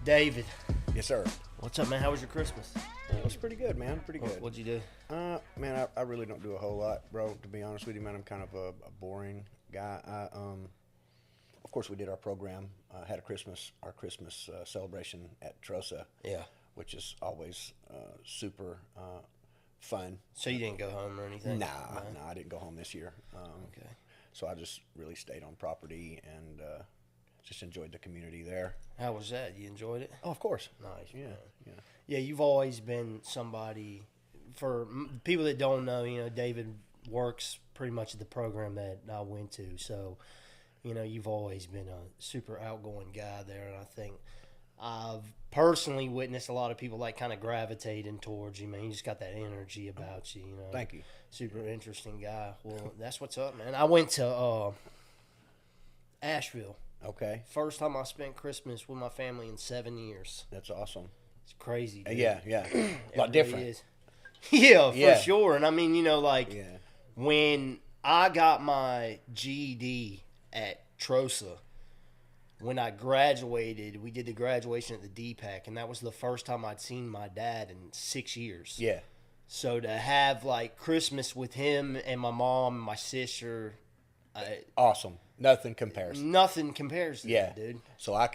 David. Yes, sir. What's up, man? How was your Christmas? It was pretty good, man. Pretty good. What'd you do? Man, I really don't do a whole lot, bro. To be honest with you, man, I'm kind of a boring guy. Of course, we did our program. Had our Christmas celebration at Trosa. Yeah. Which is always super fun. So you didn't go home or anything? Nah, I didn't go home this year. Okay. So I just really stayed on property and just enjoyed the community there. How was that? You enjoyed it? Oh, of course. Nice. Yeah, man. yeah. Yeah, you've always been somebody, for people that don't know, David works pretty much at the program that I went to. So, you've always been a super outgoing guy there. And I think I've personally witnessed a lot of people kind of gravitating towards you, man. You just got that energy about you, Thank you. Super interesting guy. Well, that's what's up, man. I went to Asheville. Okay. First time I spent Christmas with my family in 7 years. That's awesome. It's crazy, dude. Yeah. A lot different. Is. Yeah, for sure. And I mean, when I got my GED at Trosa, when I graduated, we did the graduation at the DPAC, and that was the first time I'd seen my dad in 6 years. Yeah. So to have Christmas with him and my mom and my sister, awesome. Nothing compares. Nothing compares to that, dude. So I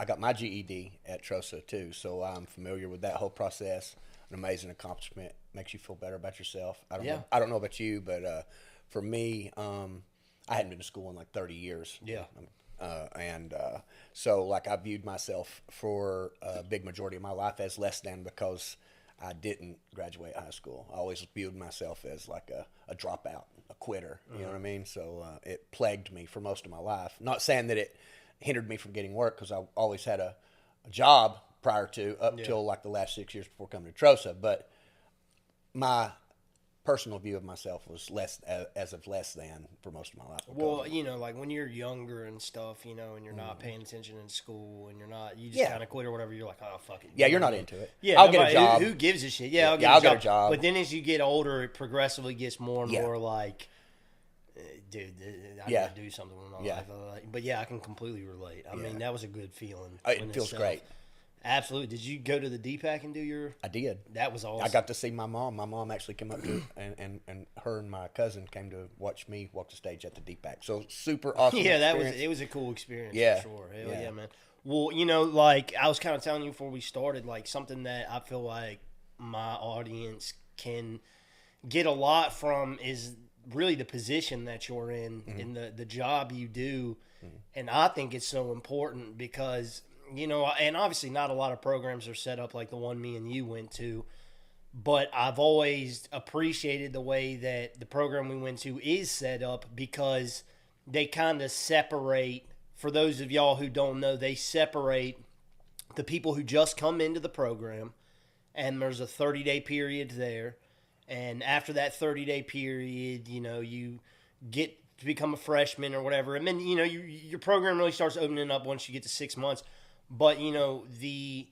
got my GED at Trosa too, so I'm familiar with that whole process. An amazing accomplishment. Makes you feel better about yourself. I don't know about you, but for me, I hadn't been to school in 30 years. Yeah. So I viewed myself for a big majority of my life as less than because I didn't graduate high school. I always viewed myself as a dropout, a quitter. You know what I mean? So it plagued me for most of my life. Not saying that it hindered me from getting work because I always had a job prior to till the last 6 years before coming to Trosa. But my personal view of myself was less than for most of my life. Well, when you're younger and stuff, and you're not paying attention in school and you just kind of quit or whatever, you're like, oh, fuck it. Yeah, you're not into it. Yeah, I'll get a job. Who gives a shit? Yeah, I'll get a job. But then as you get older, it progressively gets more and more dude, I got to do something with my life. But yeah, I can completely relate. I mean, that was a good feeling. It feels great. Absolutely. Did you go to the DPAC and do your... I did. That was awesome. I got to see my mom. My mom actually came up to and her and my cousin came to watch me walk the stage at the DPAC. So super awesome experience. It was a cool experience for sure. Hell yeah, man. Well, I was kind of telling you before we started, something that I feel like my audience can get a lot from is really the position that you're in and the job you do. And I think it's so important because... and obviously not a lot of programs are set up like the one me and you went to, but I've always appreciated the way that the program we went to is set up because they kind of separate, for those of y'all who don't know, they separate the people who just come into the program, and there's a 30-day period there, and after that 30-day period, you get to become a freshman or whatever, and then, your program really starts opening up once you get to 6 months. But, the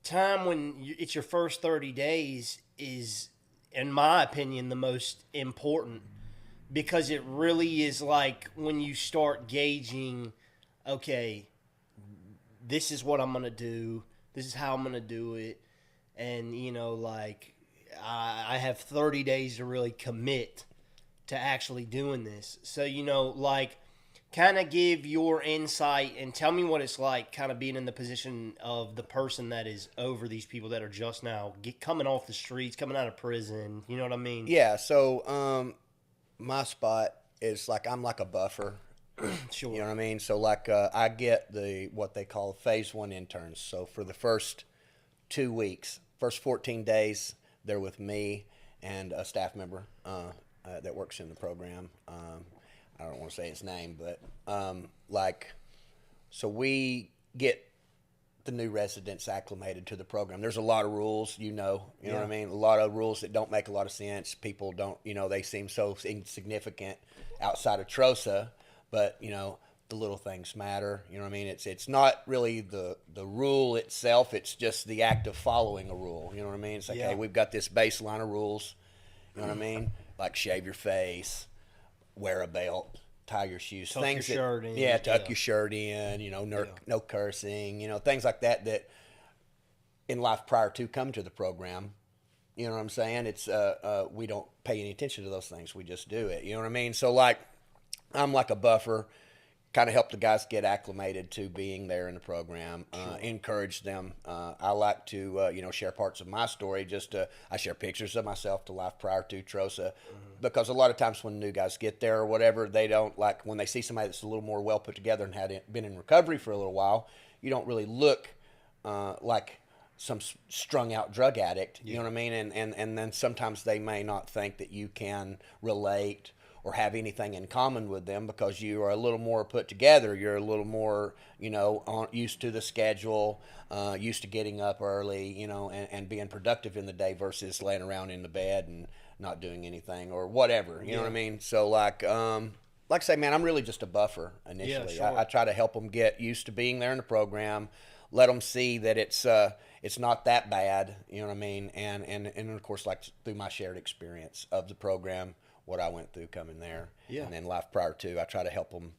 time when it's your first 30 days is, in my opinion, the most important because it really is when you start gauging, okay, this is what I'm going to do. This is how I'm going to do it. And, I have 30 days to really commit to actually doing this. So, kind of give your insight and tell me what it's like kind of being in the position of the person that is over these people that are just now coming off the streets, coming out of prison. You know what I mean? Yeah. So my spot is I'm like a buffer. Sure. You know what I mean? So I get what they call phase 1 interns. So for the first 2 weeks, first 14 days, they're with me and a staff member that works in the program. I don't want to say his name, but so we get the new residents acclimated to the program. There's a lot of rules, you know what I mean? A lot of rules that don't make a lot of sense. People don't, they seem so insignificant outside of Trosa, but, the little things matter. You know what I mean? It's not really the rule itself. It's just the act of following a rule. You know what I mean? It's hey, we've got this baseline of rules. You know what I mean? Like shave your face, wear a belt, tie your shoes, tuck things your shirt in. Yeah, tuck your shirt in. No cursing. Things like that in life prior to come to the program. You know what I'm saying? It's we don't pay any attention to those things. We just do it. You know what I mean? So like, I'm like a buffer, kind of help the guys get acclimated to being there in the program, encourage them. I like to, share parts of my story. I share pictures of myself to life prior to TROSA, because a lot of times when new guys get there or whatever, they don't like when they see somebody that's a little more well put together and been in recovery for a little while. You don't really look like some strung out drug addict. You know what I mean? And then sometimes they may not think that you can relate or have anything in common with them because you are a little more put together. You're a little more, used to the schedule, used to getting up early, and being productive in the day versus laying around in the bed and not doing anything or whatever. You know what I mean? So like I say, man, I'm really just a buffer initially. Yeah, sure. I try to help them get used to being there in the program, let them see that it's not that bad. You know what I mean? And of course, like through my shared experience of the program, what I went through coming there, and then life prior to, I try to help them.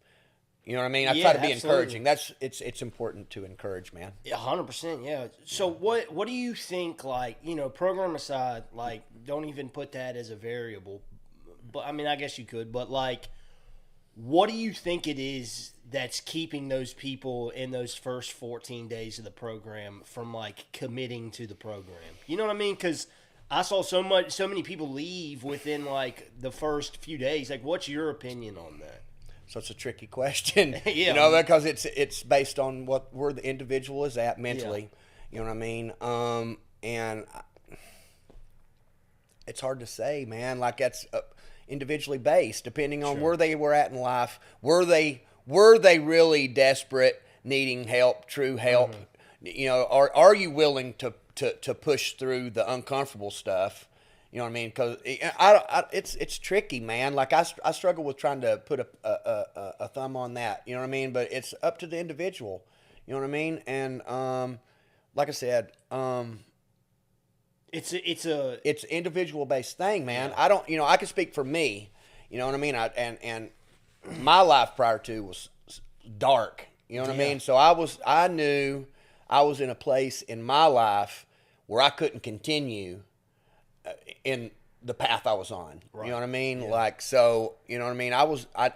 You know what I mean? I try to be encouraging. It's important to encourage, man. 100%. Yeah. So what do you think? Like, program aside, like, don't even put that as a variable. But I mean, I guess you could. But like, what do you think it is that's keeping those people in those first 14 days of the program from like committing to the program? You know what I mean? Because I saw so many people leave within like the first few days. Like, what's your opinion on that? So it's a tricky question, Yeah. Because it's based on where the individual is at mentally. Yeah. You know what I mean? And it's hard to say, man. Like that's individually based, depending on where they were at in life. Were they really desperate, needing help, true help? Mm-hmm. Are you willing to push through the uncomfortable stuff? You know what I mean? Because it's tricky, man. Like I struggle with trying to put a thumb on that. You know what I mean? But it's up to the individual. You know what I mean? And like I said, it's individual based thing, man. Yeah. I don't, I can speak for me. You know what I mean? And my life prior to was dark. You know what I mean? So I knew I was in a place in my life where I couldn't continue in the path I was on. Right. You know what I mean? Yeah. Like, so, you know what I mean? I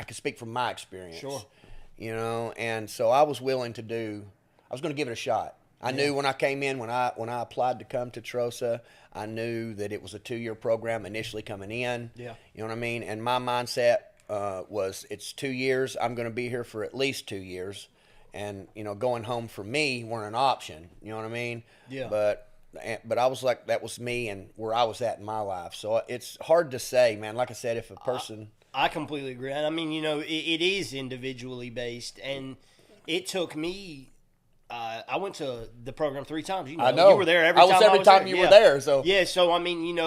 can speak from my experience. Sure. And so I was willing to I was going to give it a shot. I knew when I came in, when I applied to come to TROSA, I knew that it was a 2-year program initially coming in. Yeah. You know what I mean? And my mindset was it's 2 years. I'm going to be here for at least 2 years. And, going home for me weren't an option. You know what I mean? Yeah. But I was like, that was me and where I was at in my life. So it's hard to say, man. Like I said, if a person... I completely agree. I mean, it is individually based. And it took me... I went to the program 3 times. I know. You were there every time. Every time you were there. So yeah. So I mean,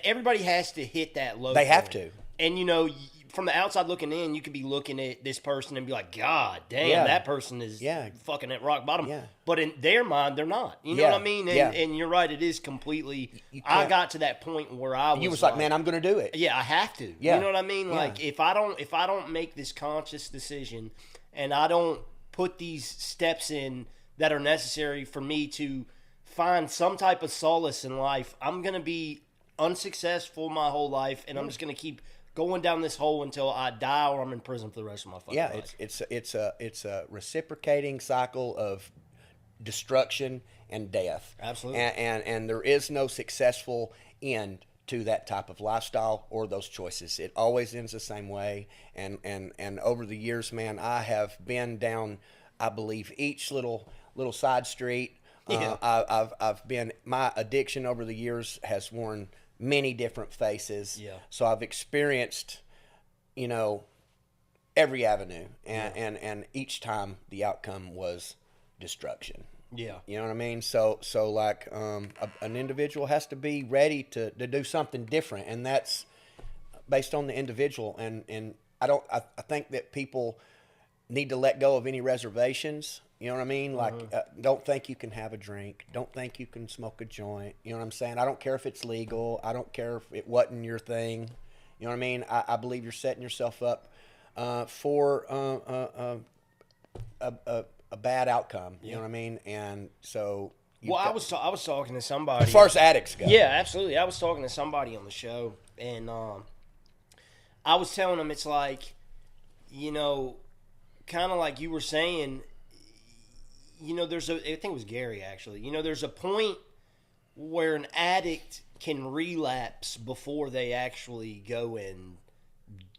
everybody has to hit that low. They have to. And from the outside looking in, you could be looking at this person and be like, God damn, that person is fucking at rock bottom. Yeah. But in their mind, they're not. You know what I mean? And you're right. It is completely. I got to that point where I was. You was like, man, I'm going to do it. Yeah, I have to. Yeah. You know what I mean? Like if I don't make this conscious decision, and I don't put these steps in that are necessary for me to find some type of solace in life, I'm going to be unsuccessful my whole life, and I'm just going to keep going down this hole until I die or I'm in prison for the rest of my fucking life. It's a reciprocating cycle of destruction and death. Absolutely. And there is no successful end to that type of lifestyle or those choices. It always ends the same way. And over the years, man, I have been down, I believe, each little side street. I've been, my addiction over the years has worn many different faces. Yeah. So I've experienced, every avenue, and each time the outcome was destruction. Yeah. You know what I mean? So like an individual has to be ready to do something different, and that's based on the individual. And I think that people need to let go of any reservations. You know what I mean? Like, don't think you can have a drink. Don't think you can smoke a joint. You know what I'm saying? I don't care if it's legal. I don't care if it wasn't your thing. You know what I mean? I believe you're setting yourself up for a bad outcome. You know what I mean? And so. Well, I was talking to somebody. As far as addicts go. Yeah, absolutely. I was talking to somebody on the show, and I was telling them it's like, you know, kind of like you were saying, you know, I think it was Gary actually, you know, there's a point where an addict can relapse before they actually go and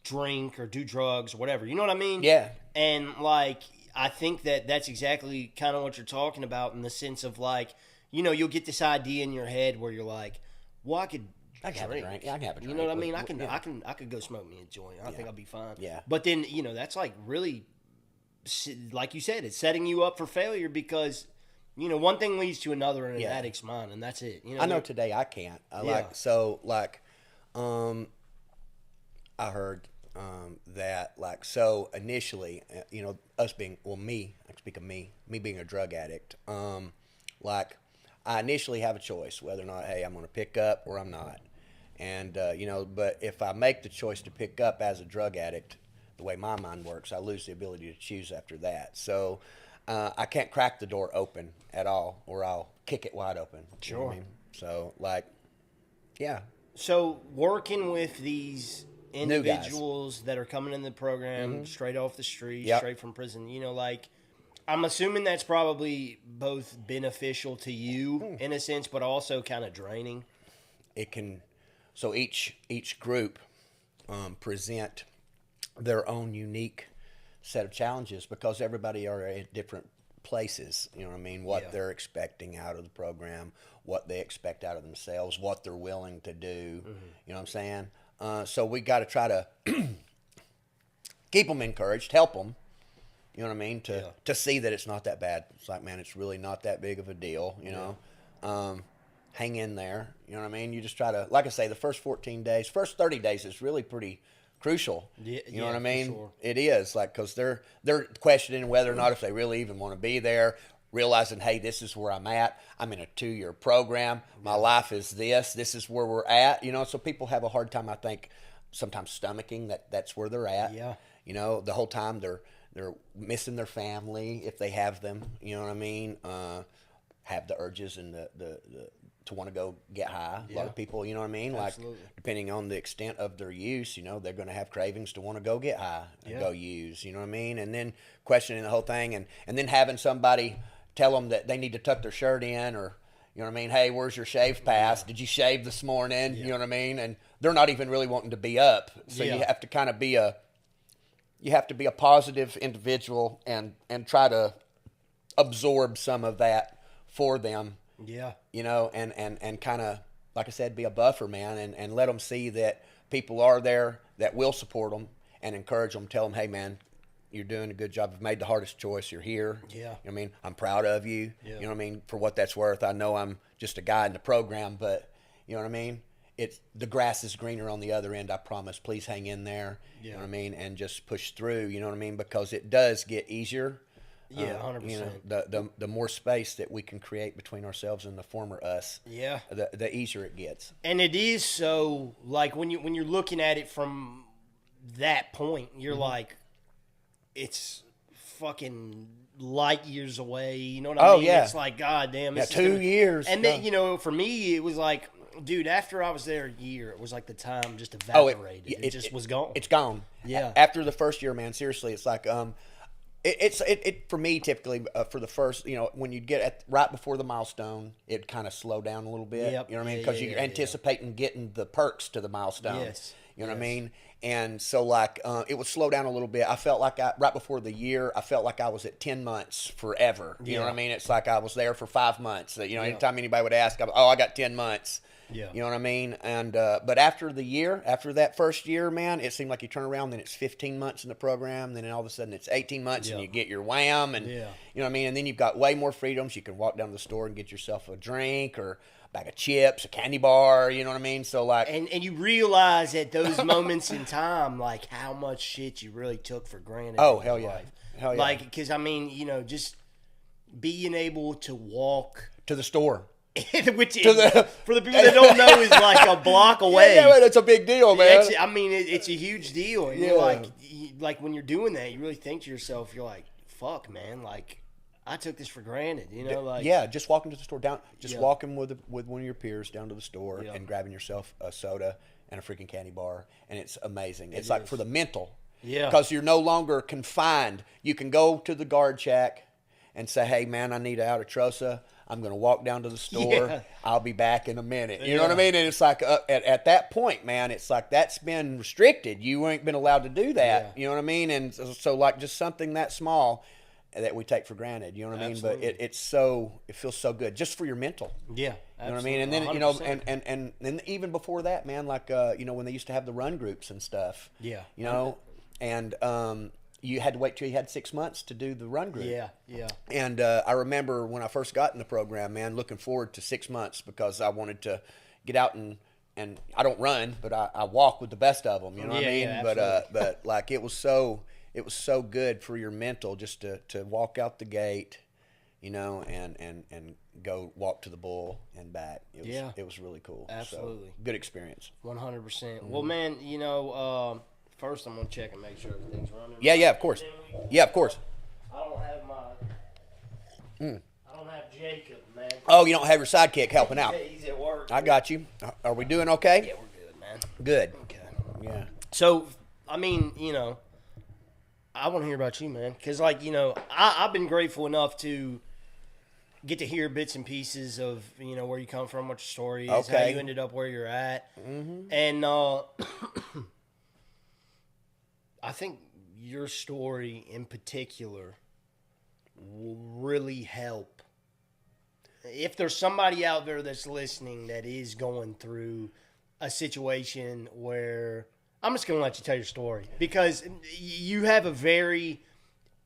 drink or do drugs or whatever. You know what I mean? Yeah. And like, I think that's exactly kind of what you're talking about in the sense of like, you know, you'll get this idea in your head where you're like, well, I could have a drink. Yeah, I can have a drink. You know what I mean? I could go smoke me a joint. I think I'll be fine. Yeah. But then, you know, that's like really, like you said, it's setting you up for failure because, you know, one thing leads to another in an addict's mind, and that's it. You know, I know today I can't. I heard that like so initially, you know, us being me, I speak of me being a drug addict. Like I initially have a choice whether or not, hey, I'm going to pick up or I'm not. And you know, but if I make the choice to pick up as a drug addict, the way my mind works, I lose the ability to choose after that. So I can't crack the door open at all, or I'll kick it wide open. Sure. You know what I mean? So like, yeah. So working with these individuals that are coming in the program straight off the street, straight from prison, you know, like I'm assuming that's probably both beneficial to you in a sense, but also kind of draining. It can. So each group present their own unique set of challenges because everybody are at different places. You know what I mean? What they're expecting out of the program, what they expect out of themselves, what they're willing to do. You know what I'm saying? So we got to try to keep them encouraged, help them. You know what I mean? To see that it's not that bad. It's like, man, it's really not that big of a deal. You know, hang in there. You know what I mean? You just try to, like I say, the first 14 days, first 30 days is really pretty crucial. You know what I mean? Sure. It is like because they're questioning whether or not if they really even want to be there. Realizing, hey, this is where I'm at. I'm in a 2-year program. My life is this. This is where we're at. You know, so people have a hard time, I think, sometimes stomaching that's where they're at. Yeah. You know, the whole time they're missing their family if they have them. You know what I mean? Have the urges and the to want to go get high. A lot of people, you know what I mean? Absolutely. Like depending on the extent of their use, you know, they're going to have cravings to want to go get high and go use. You know what I mean? And then questioning the whole thing, and then having somebody tell them that they need to tuck their shirt in, or you know what I mean? Hey, where's your shave pass? Did you shave this morning? You know what I mean? And they're not even really wanting to be up. So you have to kind of be a positive individual and try to absorb some of that for them. Yeah. You know, and kind of, like I said, be a buffer, man, and let them see that people are there that will support them and encourage them, tell them, hey, man, you're doing a good job. You've made the hardest choice. You're here. Yeah. You know what I mean? I'm proud of you. Yeah. You know what I mean? For what that's worth. I know I'm just a guy in the program, but you know what I mean? It's the grass is greener on the other end, I promise. Please hang in there. You know what I mean? And just push through, you know what I mean? Because it does get easier. Yeah, 100%. You know, the more space that we can create between ourselves and the former us, the easier it gets. And it is so, like, when you're looking at it from that point, you're like, it's fucking light years away. You know what I mean? Yeah. It's like, God damn. Yeah, 2 years. And then, you know, for me, it was like, dude, after I was there a year, it was like the time just evaporated. It just was gone. It's gone. Yeah. After the first year, man, seriously, it's like, it's for me typically for the first, you know, when you get right before the milestone, it kind of slow down a little bit. Yep. You know what I mean? Because you're anticipating getting the perks to the milestone. Yes. You know what I mean? And so, like, it would slow down a little bit. I felt like right before the year, I felt like I was at 10 months forever. You know what I mean? It's like I was there for 5 months. You know, anytime anybody would ask, I got 10 months. Yeah. You know what I mean? And but after the year, after that first year, man, it seemed like you turn around, then it's 15 months in the program, then all of a sudden it's 18 months and you get your wham, and you know what I mean? And then you've got way more freedoms. You can walk down to the store and get yourself a drink or a bag of chips, a candy bar, you know what I mean? So like, and you realize at those moments in time, like how much shit you really took for granted. Oh, hell yeah. Life. Hell yeah. Like, because I mean, you know, just being able to walk to the store. Which is, for the people that don't know, is like a block away. Yeah, it's a big deal, man. I mean, it's a huge deal. And you're like when you're doing that, you really think to yourself, you're like, fuck, man, like, I took this for granted, you know? Like, yeah, just walking to the store, walking with one of your peers down to the store and grabbing yourself a soda and a freaking candy bar, and it's amazing. It's like for the mental. Yeah. Because you're no longer confined. You can go to the guard shack and say, hey, man, I need an Albatrossa. I'm going to walk down to the store. Yeah. I'll be back in a minute. You know what I mean? And it's like at that point, man, it's like that's been restricted. You ain't been allowed to do that. Yeah. You know what I mean? And so like just something that small that we take for granted. You know what I mean? Absolutely. But it feels so good just for your mental. Yeah. Absolutely. You know what I mean? And then 100%. You know, and then even before that, man, like you know, when they used to have the run groups and stuff. Yeah. You know, and you had to wait till you had 6 months to do the run group. Yeah, yeah. And I remember when I first got in the program, man, looking forward to 6 months because I wanted to get out and I don't run, but I walk with the best of them. You know what I mean? Yeah, but like it was so good for your mental just to walk out the gate, you know, and go walk to the bull and back. It was really cool. Absolutely. So, good experience. 100%. Mm-hmm. Well, man, you know. First, I'm gonna check and make sure everything's running. Yeah, of course. Yeah, of course. I don't have I don't have Jacob, man. Oh, you don't have your sidekick helping out. Yeah, he's at work. I got you. Are we doing okay? Yeah, we're good, man. Good. Okay. Yeah. So, I mean, you know, I want to hear about you, man, because, like, you know, I've been grateful enough to get to hear bits and pieces of, you know, where you come from, what your story is, how you ended up where you're at, and I think your story in particular will really help. If there's somebody out there that's listening that is going through a situation where I'm just going to let you tell your story because you have a very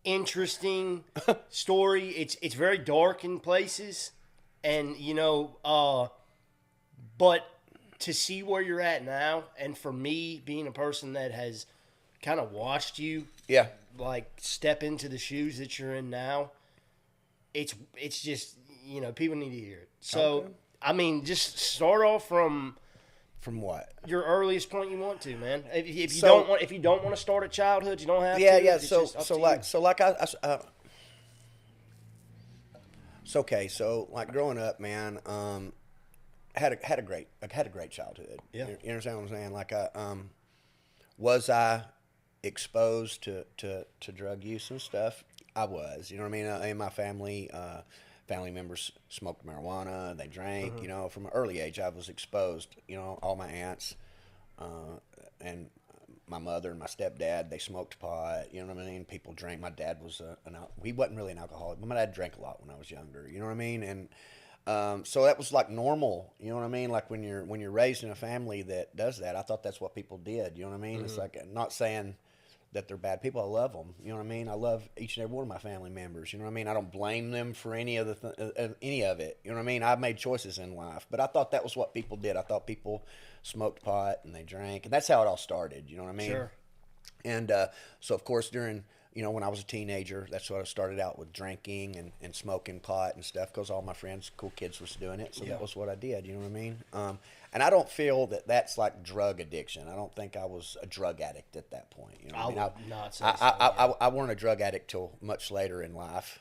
interesting story. It's very dark in places, and you know, but to see where you're at now, and for me being a person that has kind of watched you like step into the shoes that you're in now, it's just, you know, people need to hear it. So I mean, just start off from what your earliest point you want to, man. If you don't want to start at childhood, you don't have to. So like growing up, man, had a great childhood. Yeah. You understand what I'm saying? Like was I exposed to drug use and stuff? I was, you know what I mean? In my family members smoked marijuana, they drank, you know, from an early age I was exposed, you know, all my aunts and my mother and my stepdad, they smoked pot, you know what I mean? People drank. My dad was he wasn't really an alcoholic, but my dad drank a lot when I was younger, you know what I mean? And so that was like normal, you know what I mean? Like when you're raised in a family that does that, I thought that's what people did, you know what I mean? It's like, not saying that they're bad people. I love them, you know what I mean? I love each and every one of my family members, you know what I mean? I don't blame them for any of any of it, you know what I mean? I've made choices in life, but I thought that was what people did. I thought people smoked pot and they drank, and that's how it all started, you know what I mean? Sure. And so of course during, you know, when I was a teenager, that's what I started out with, drinking and smoking pot and stuff, because all my friends, cool kids, was doing it. So that was what I did, you know what I mean? And I don't feel that that's like drug addiction. I don't think I was a drug addict at that point. You know what I mean? Would not say I weren't a drug addict till much later in life.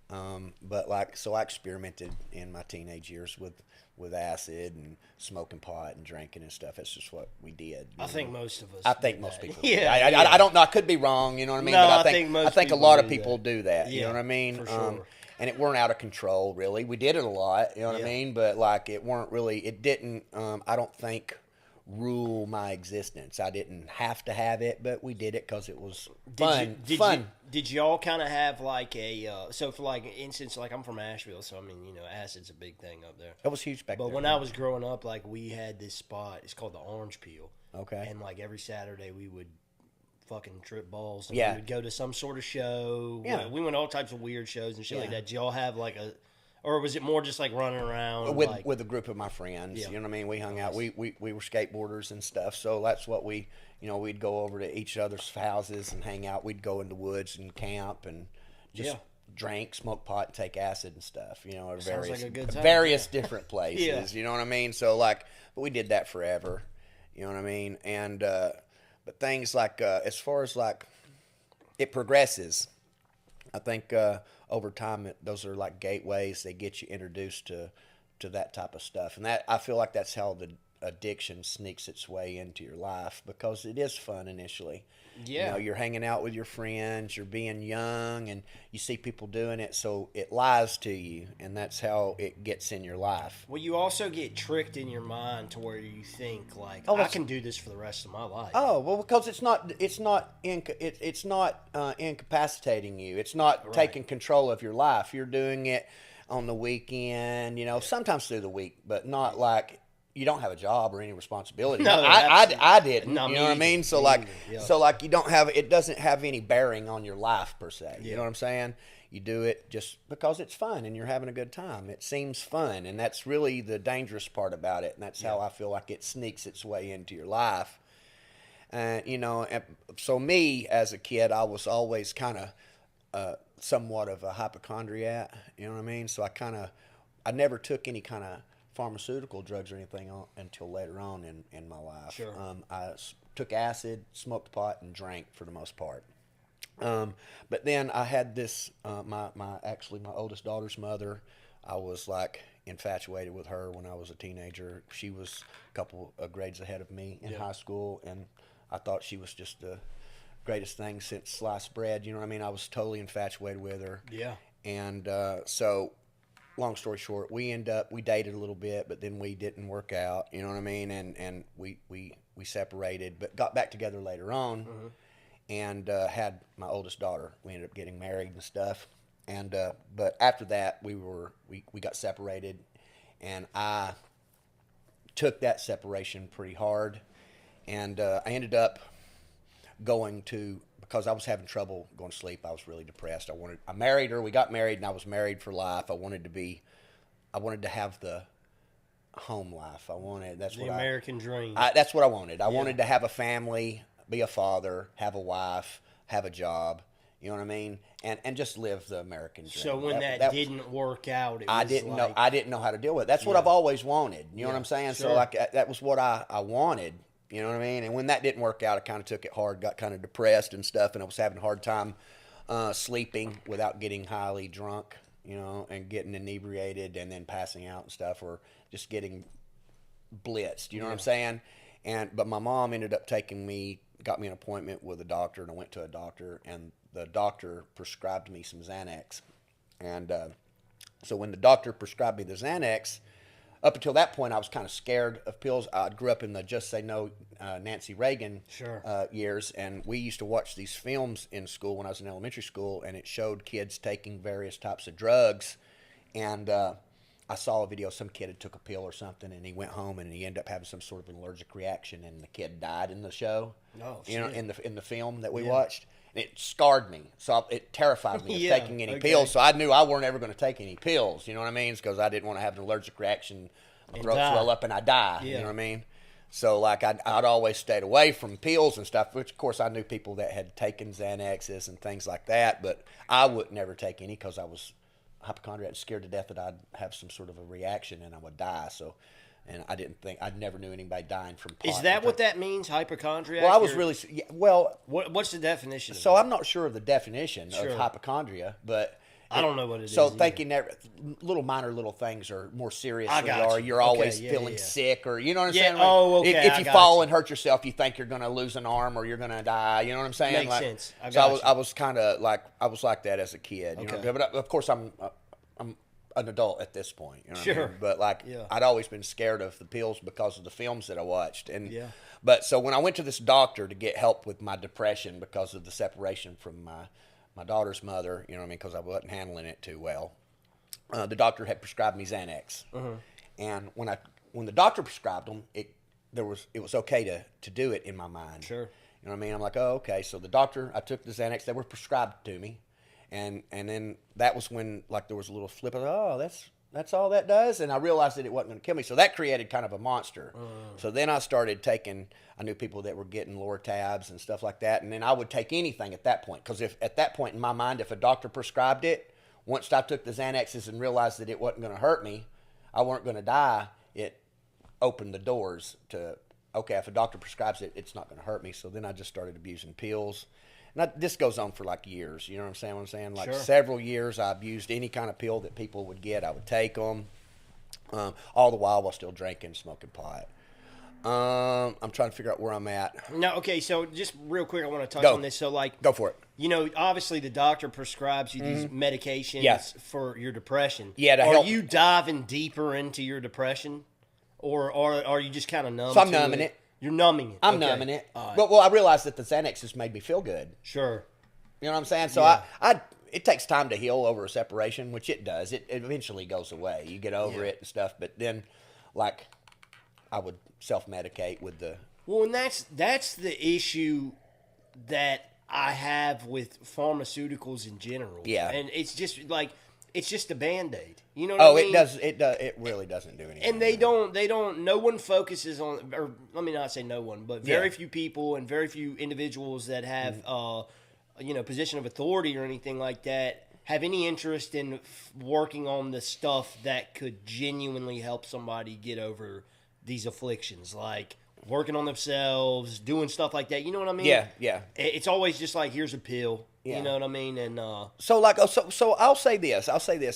But like, so I experimented in my teenage years with acid and smoking pot and drinking and stuff. That's just what we did. I think most of us. I think most people. Yeah, I don't know. I could be wrong. You know what I mean? No, but I think a lot of people do that. Yeah, you know what I mean? For sure. And it weren't out of control, really. We did it a lot. You know what I mean? But like, it weren't really. It didn't. I don't think rule my existence. I didn't have to have it, but we did it because it was fun. Did y'all kind of have like a so for like instance, like I'm from Asheville, so I mean, you know, acid's a big thing up there. That was huge back there. But when I was growing up, like we had this spot. It's called the Orange Peel. Okay. And like every Saturday we would fucking trip balls. And Yeah. We would go to some sort of show. Yeah. We went to all types of weird shows and shit like that. Did y'all have like a, or was it more just like running around with a group of my friends? Yeah. You know what I mean? We hung out. We were skateboarders and stuff. So that's what we, you know, we'd go over to each other's houses and hang out. We'd go in the woods and camp and just drink, smoke pot, and take acid and stuff. You know, at Sounds like a good time. various different places. Yeah. You know what I mean? So like, but we did that forever. You know what I mean? And but things like as far as like it progresses, I think over time those are like gateways. They get you introduced to that type of stuff, and that I feel like that's how the addiction sneaks its way into your life because it is fun initially. Yeah. You know, you're hanging out with your friends, you're being young, and you see people doing it, so it lies to you, and that's how it gets in your life. Well, you also get tricked in your mind to where you think like, Oh, I can do this for the rest of my life. Oh well, because it's not incapacitating you. It's not Right. taking control of your life. You're doing it on the weekend, you know, sometimes through the week, but not like you don't have a job or any responsibility. No, I didn't. No, you me know what I either. mean? So Me like, either, yeah. so like you don't have, it doesn't have any bearing on your life per se. You Yeah. know what I'm saying? You do it just because it's fun and you're having a good time. It seems fun, and that's really the dangerous part about it. And that's how I feel like it sneaks its way into your life. And you know, and so me as a kid, I was always kind of somewhat of a hypochondriac. You know what I mean? So I never took any kind of pharmaceutical drugs or anything until later on in my life. Sure. I took acid, smoked pot, and drank for the most part. But then I had this, my oldest daughter's mother, I was like infatuated with her when I was a teenager. She was a couple of grades ahead of me in high school, and I thought she was just the greatest thing since sliced bread. You know what I mean? I was totally infatuated with her. Yeah. And so, long story short, we dated a little bit, but then we didn't work out. You know what I mean? And we separated, but got back together later on. Mm-hmm. And had my oldest daughter. We ended up getting married and stuff. And but after that, we got separated, and I took that separation pretty hard. And I ended up going to, because I was having trouble going to sleep. I was really depressed. I married her. We got married, and I was married for life. I wanted to have the home life. That's The what American dream. That's what I wanted. I wanted to have a family, be a father, have a wife, have a job. You know what I mean? And just live the American dream. So when that didn't work out, I didn't know how to deal with it. That's what I've always wanted. You know what I'm saying? Sure. So like that was what I wanted. You know what I mean? And when that didn't work out, I kind of took it hard, got kind of depressed and stuff, and I was having a hard time sleeping without getting highly drunk, you know, and getting inebriated and then passing out and stuff, or just getting blitzed. You know what I'm saying? But my mom ended up got me an appointment with a doctor, and I went to a doctor, and the doctor prescribed me some Xanax. And so when the doctor prescribed me the Xanax, up until that point, I was kind of scared of pills. I grew up in the Just Say No Nancy Reagan years, and we used to watch these films in school when I was in elementary school, and it showed kids taking various types of drugs. And I saw a video, some kid had took a pill or something, and he went home, and he ended up having some sort of an allergic reaction, and the kid died in the show. Oh, you know, shit. in the film that we watched. And it scarred me. So it terrified me of Yeah, taking any okay. pills. So I knew I weren't ever going to take any pills. You know what I mean? Because I didn't want to have an allergic reaction, my throat die. swell up, and I die. Yeah. You know what I mean? So like I'd always stayed away from pills and stuff, which of course I knew people that had taken Xanaxes and things like that. But I would never take any because I was hypochondriac and scared to death that I'd have some sort of a reaction and I would die. So, and I never knew anybody dying from pot. Is that what that means, hypochondriac? Well, I was really, well, What's the definition of so that? I'm not sure of the definition Sure. of hypochondria, but I don't know what it is So either. thinking that minor little things are more serious, I got or you. you're Okay, always yeah, feeling yeah. sick, or you know what I'm Yeah, saying? oh, okay, If I you got fall you. and hurt yourself, you think you're going to lose an arm or you're going to die. You know what I'm saying? Makes sense. I so got you. I was kind of like that as a kid. You Okay. know? But of course I'm an adult at this point. You know what I Sure. mean? But like Yeah. I'd always been scared of the pills because of the films that I watched. And Yeah. But so when I went to this doctor to get help with my depression because of the separation from my daughter's mother, you know what I mean, because I wasn't handling it too well, the doctor had prescribed me Xanax. And when the doctor prescribed them, it was okay to do it in my mind. Sure. You know what I mean? I'm like, oh, okay. So I took the Xanax that were prescribed to me, and then that was when like there was a little flip of, oh, that's all that does, and I realized that it wasn't going to kill me. So that created kind of a monster. So then I started taking. I knew people that were getting Lortabs and stuff like that, and then I would take anything at that point, because if at that point in my mind, if a doctor prescribed it, once I took the Xanaxes and realized that it wasn't going to hurt me, I weren't going to die, it opened the doors to, okay, if a doctor prescribes it, it's not going to hurt me. So then I just started abusing pills. And this goes on for like years. You know what I'm saying? Like several years, I abused any kind of pill that people would get. I would take them, all the while still drinking, smoking pot. I'm trying to figure out where I'm at. No, okay, so just real quick, I want to touch on this. So, like, go for it. You know, obviously the doctor prescribes you these medications for your depression. Yeah, to Are help. you diving deeper into your depression, or are you just kind of numb? So I'm numbing it. You're numbing it. I'm numbing it. But I realized that the Xanax just made me feel good. Sure. You know what I'm saying? So it takes time to heal over a separation, which it does. It eventually goes away. You get over it and stuff. But then, like, I would self-medicate with the... Well, and that's the issue that I have with pharmaceuticals in general. Yeah. And it's just like, it's just a Band-Aid. You know what I mean? It really doesn't do anything. And no one focuses on, or let me not say no one, but very few people and very few individuals that have, position of authority or anything like that have any interest in working on the stuff that could genuinely help somebody get over these afflictions, like working on themselves, doing stuff like that. You know what I mean? Yeah. It's always just like, here's a pill. Yeah. You know what I mean? And so I'll say this.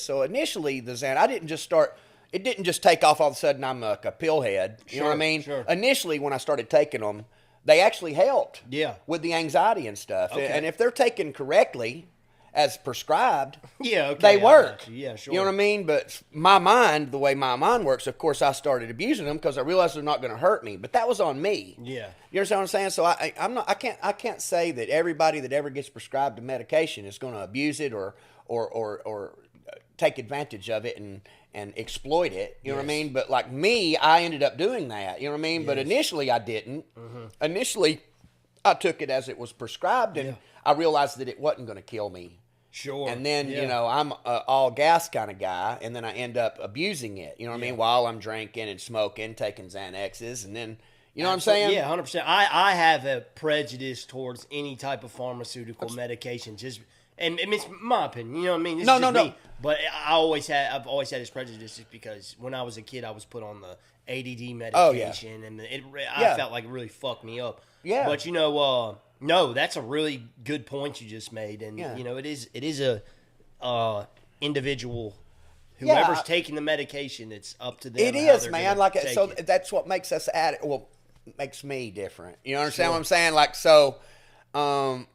So initially the Xan, it didn't just take off all of a sudden. I'm like a pill head. You know what I mean? Sure. Initially when I started taking them, they actually helped. Yeah. With the anxiety and stuff. Okay. And if they're taken correctly, as prescribed, okay, they work. Yeah, sure. You know what I mean? But the way my mind works, of course, I started abusing them because I realized they're not going to hurt me. But that was on me. Yeah. You understand what I'm saying? So I can't say that everybody that ever gets prescribed a medication is going to abuse it or take advantage of it and exploit it. You know what I mean? But like me, I ended up doing that. You know what I mean? Yes. But initially I didn't. Mm-hmm. Initially, I took it as it was prescribed, and I realized that it wasn't going to kill me. Sure. And then, I'm a all gas kind of guy, and then I end up abusing it, you know what I mean, while I'm drinking and smoking, taking Xanaxes, and then, you know what I'm saying? Yeah, 100%. I have a prejudice towards any type of pharmaceutical medication, and it's my opinion, you know what I mean? This is just me. But I've always had this prejudice just because when I was a kid, I was put on the ADD medication, and I felt like it really fucked me up. Yeah. But, no, that's a really good point you just made, and it is a individual. Whoever's taking the medication, it's up to them. It is, man. That's what makes us makes me different. You understand what I'm saying? Like so, and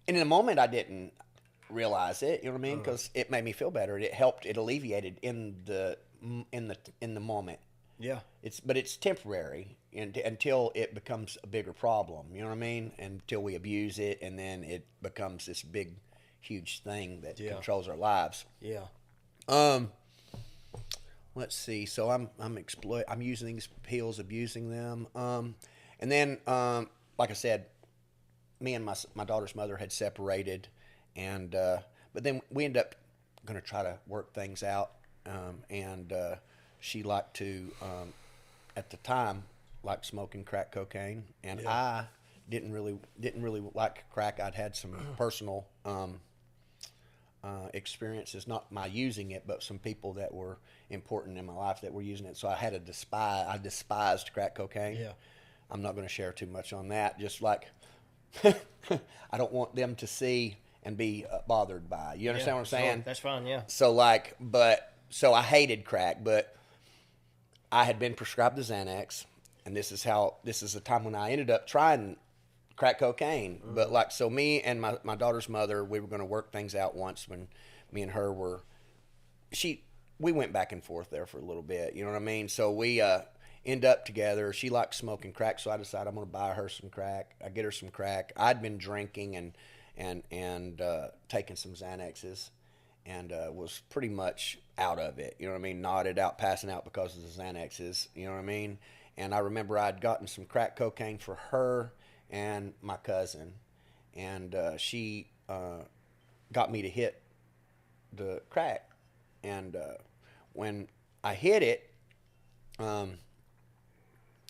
in the moment I didn't realize it. You know what I mean? Because it made me feel better. It helped. It alleviated in the moment. Yeah. It's temporary until it becomes a bigger problem. You know what I mean? Until we abuse it, and then it becomes this big, huge thing that controls our lives. Yeah. Let's see. So I'm using these pills, abusing them. And then like I said, me and my daughter's mother had separated, and but then we ended up going to try to work things out, and she liked to at the time liked smoking crack cocaine, and I didn't really like crack. I'd had some personal experiences, not my using it, but some people that were important in my life that were using it. So I despised crack cocaine. Yeah. I'm not going to share too much on that. Just like I don't want them to see and be bothered by. You understand what I'm saying? Sure. That's fine. Yeah. So I hated crack, but I had been prescribed the Xanax, and this is the time when I ended up trying crack cocaine. Mm-hmm. But me and my daughter's mother, we were going to work things out once when me and her we went back and forth there for a little bit. You know what I mean? So we end up together. She liked smoking crack, so I decided I'm going to buy her some crack. I get her some crack. I'd been drinking and taking some Xanaxes, and was pretty much out of it. You know what I mean? Nodded out, passing out because of the Xanaxes. You know what I mean? And I remember I'd gotten some crack cocaine for her and my cousin, and she got me to hit the crack. And when I hit it,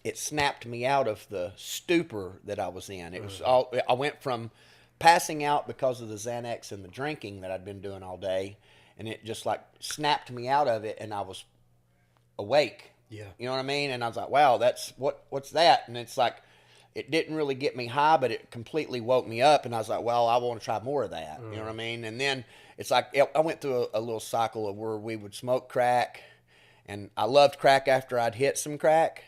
it snapped me out of the stupor that I was in. It was I went from passing out because of the Xanax and the drinking that I'd been doing all day, and it just like snapped me out of it, and I was awake. Yeah. You know what I mean? And I was like, wow, what's that? And it's like, it didn't really get me high, but it completely woke me up. And I was like, well, I want to try more of that. You know what I mean? And then it's like, I went through a little cycle of where we would smoke crack, and I loved crack after I'd hit some crack.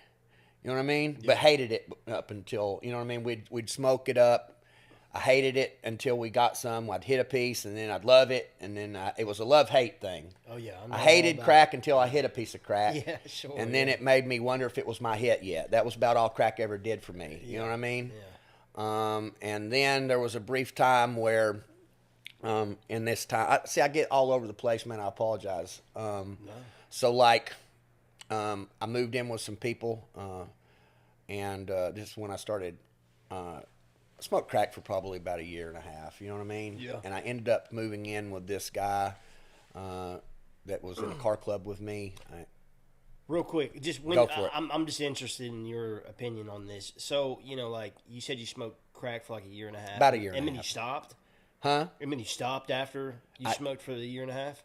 You know what I mean? Yeah. But hated it up until, you know what I mean? We'd smoke it up. I hated it until we got some. I'd hit a piece, and then I'd love it, and then it was a love-hate thing. Oh, yeah. I hated crack until I hit a piece of crack. Yeah, sure. And then it made me wonder if it was my hit yet. That was about all crack ever did for me. You know what I mean? Yeah. And then there was a brief time where, in this time, I get all over the place, man. I apologize. No. So, like, I moved in with some people, and this is when I started I smoked crack for probably about a year and a half, you know what I mean? Yeah. And I ended up moving in with this guy that was in a car club with me. Real quick, just when Go for it. I'm just interested in your opinion on this. So, you know, like you said, you smoked crack for like a year and a half. About a year and a half. And then you stopped? Huh? And then you stopped after you smoked for the year and a half?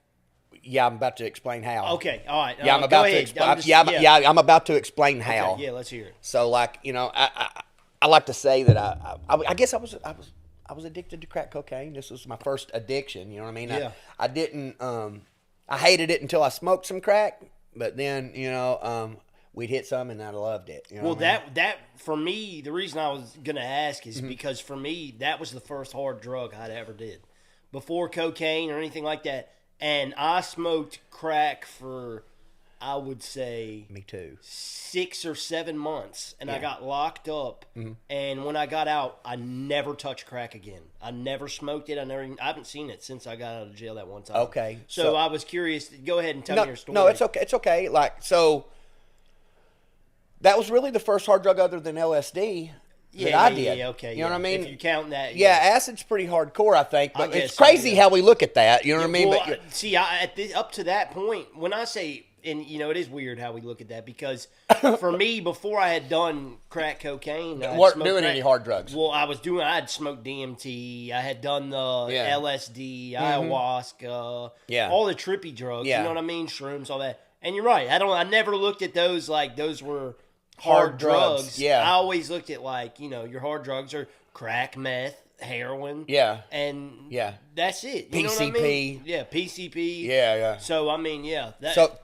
Yeah, I'm about to explain how. Okay, all right. Yeah, I'm about to explain. I'm about to explain how. Okay, yeah, let's hear it. So, like, you know, I like to say that I guess I was addicted to crack cocaine. This was my first addiction. You know what I mean? Yeah. I didn't. I hated it until I smoked some crack, but then we'd hit some and I loved it. You know what I mean? that for me, the reason I was gonna ask is because for me that was the first hard drug I'd ever did, before cocaine or anything like that. And I smoked crack for, I would say, me too, 6 or 7 months, and I got locked up. And when I got out, I never touched crack again. I never smoked it. I haven't seen it since I got out of jail that one time. Okay, so I was curious. Go ahead and tell me your story. No, it's okay. It's okay. Like, so that was really the first hard drug other than LSD. I did. Yeah, okay. You know what I mean? If you count that. Yeah, acid's pretty hardcore, I think. But it's crazy how we look at that. You know what I mean? Well, but see, up to that point, when I say, and you know, it is weird how we look at that, because for me, before I had done crack cocaine, weren't doing any hard drugs. Well, I had smoked DMT, I had done the LSD, ayahuasca, all the trippy drugs. You know what I mean? Shrooms, all that. And you're right. I never looked at those like those were hard drugs. Yeah. I always looked at like, you know, your hard drugs are crack, meth, heroin. Yeah. And that's it. PCP. You know what I mean? Yeah, PCP. Yeah. So I mean, yeah. So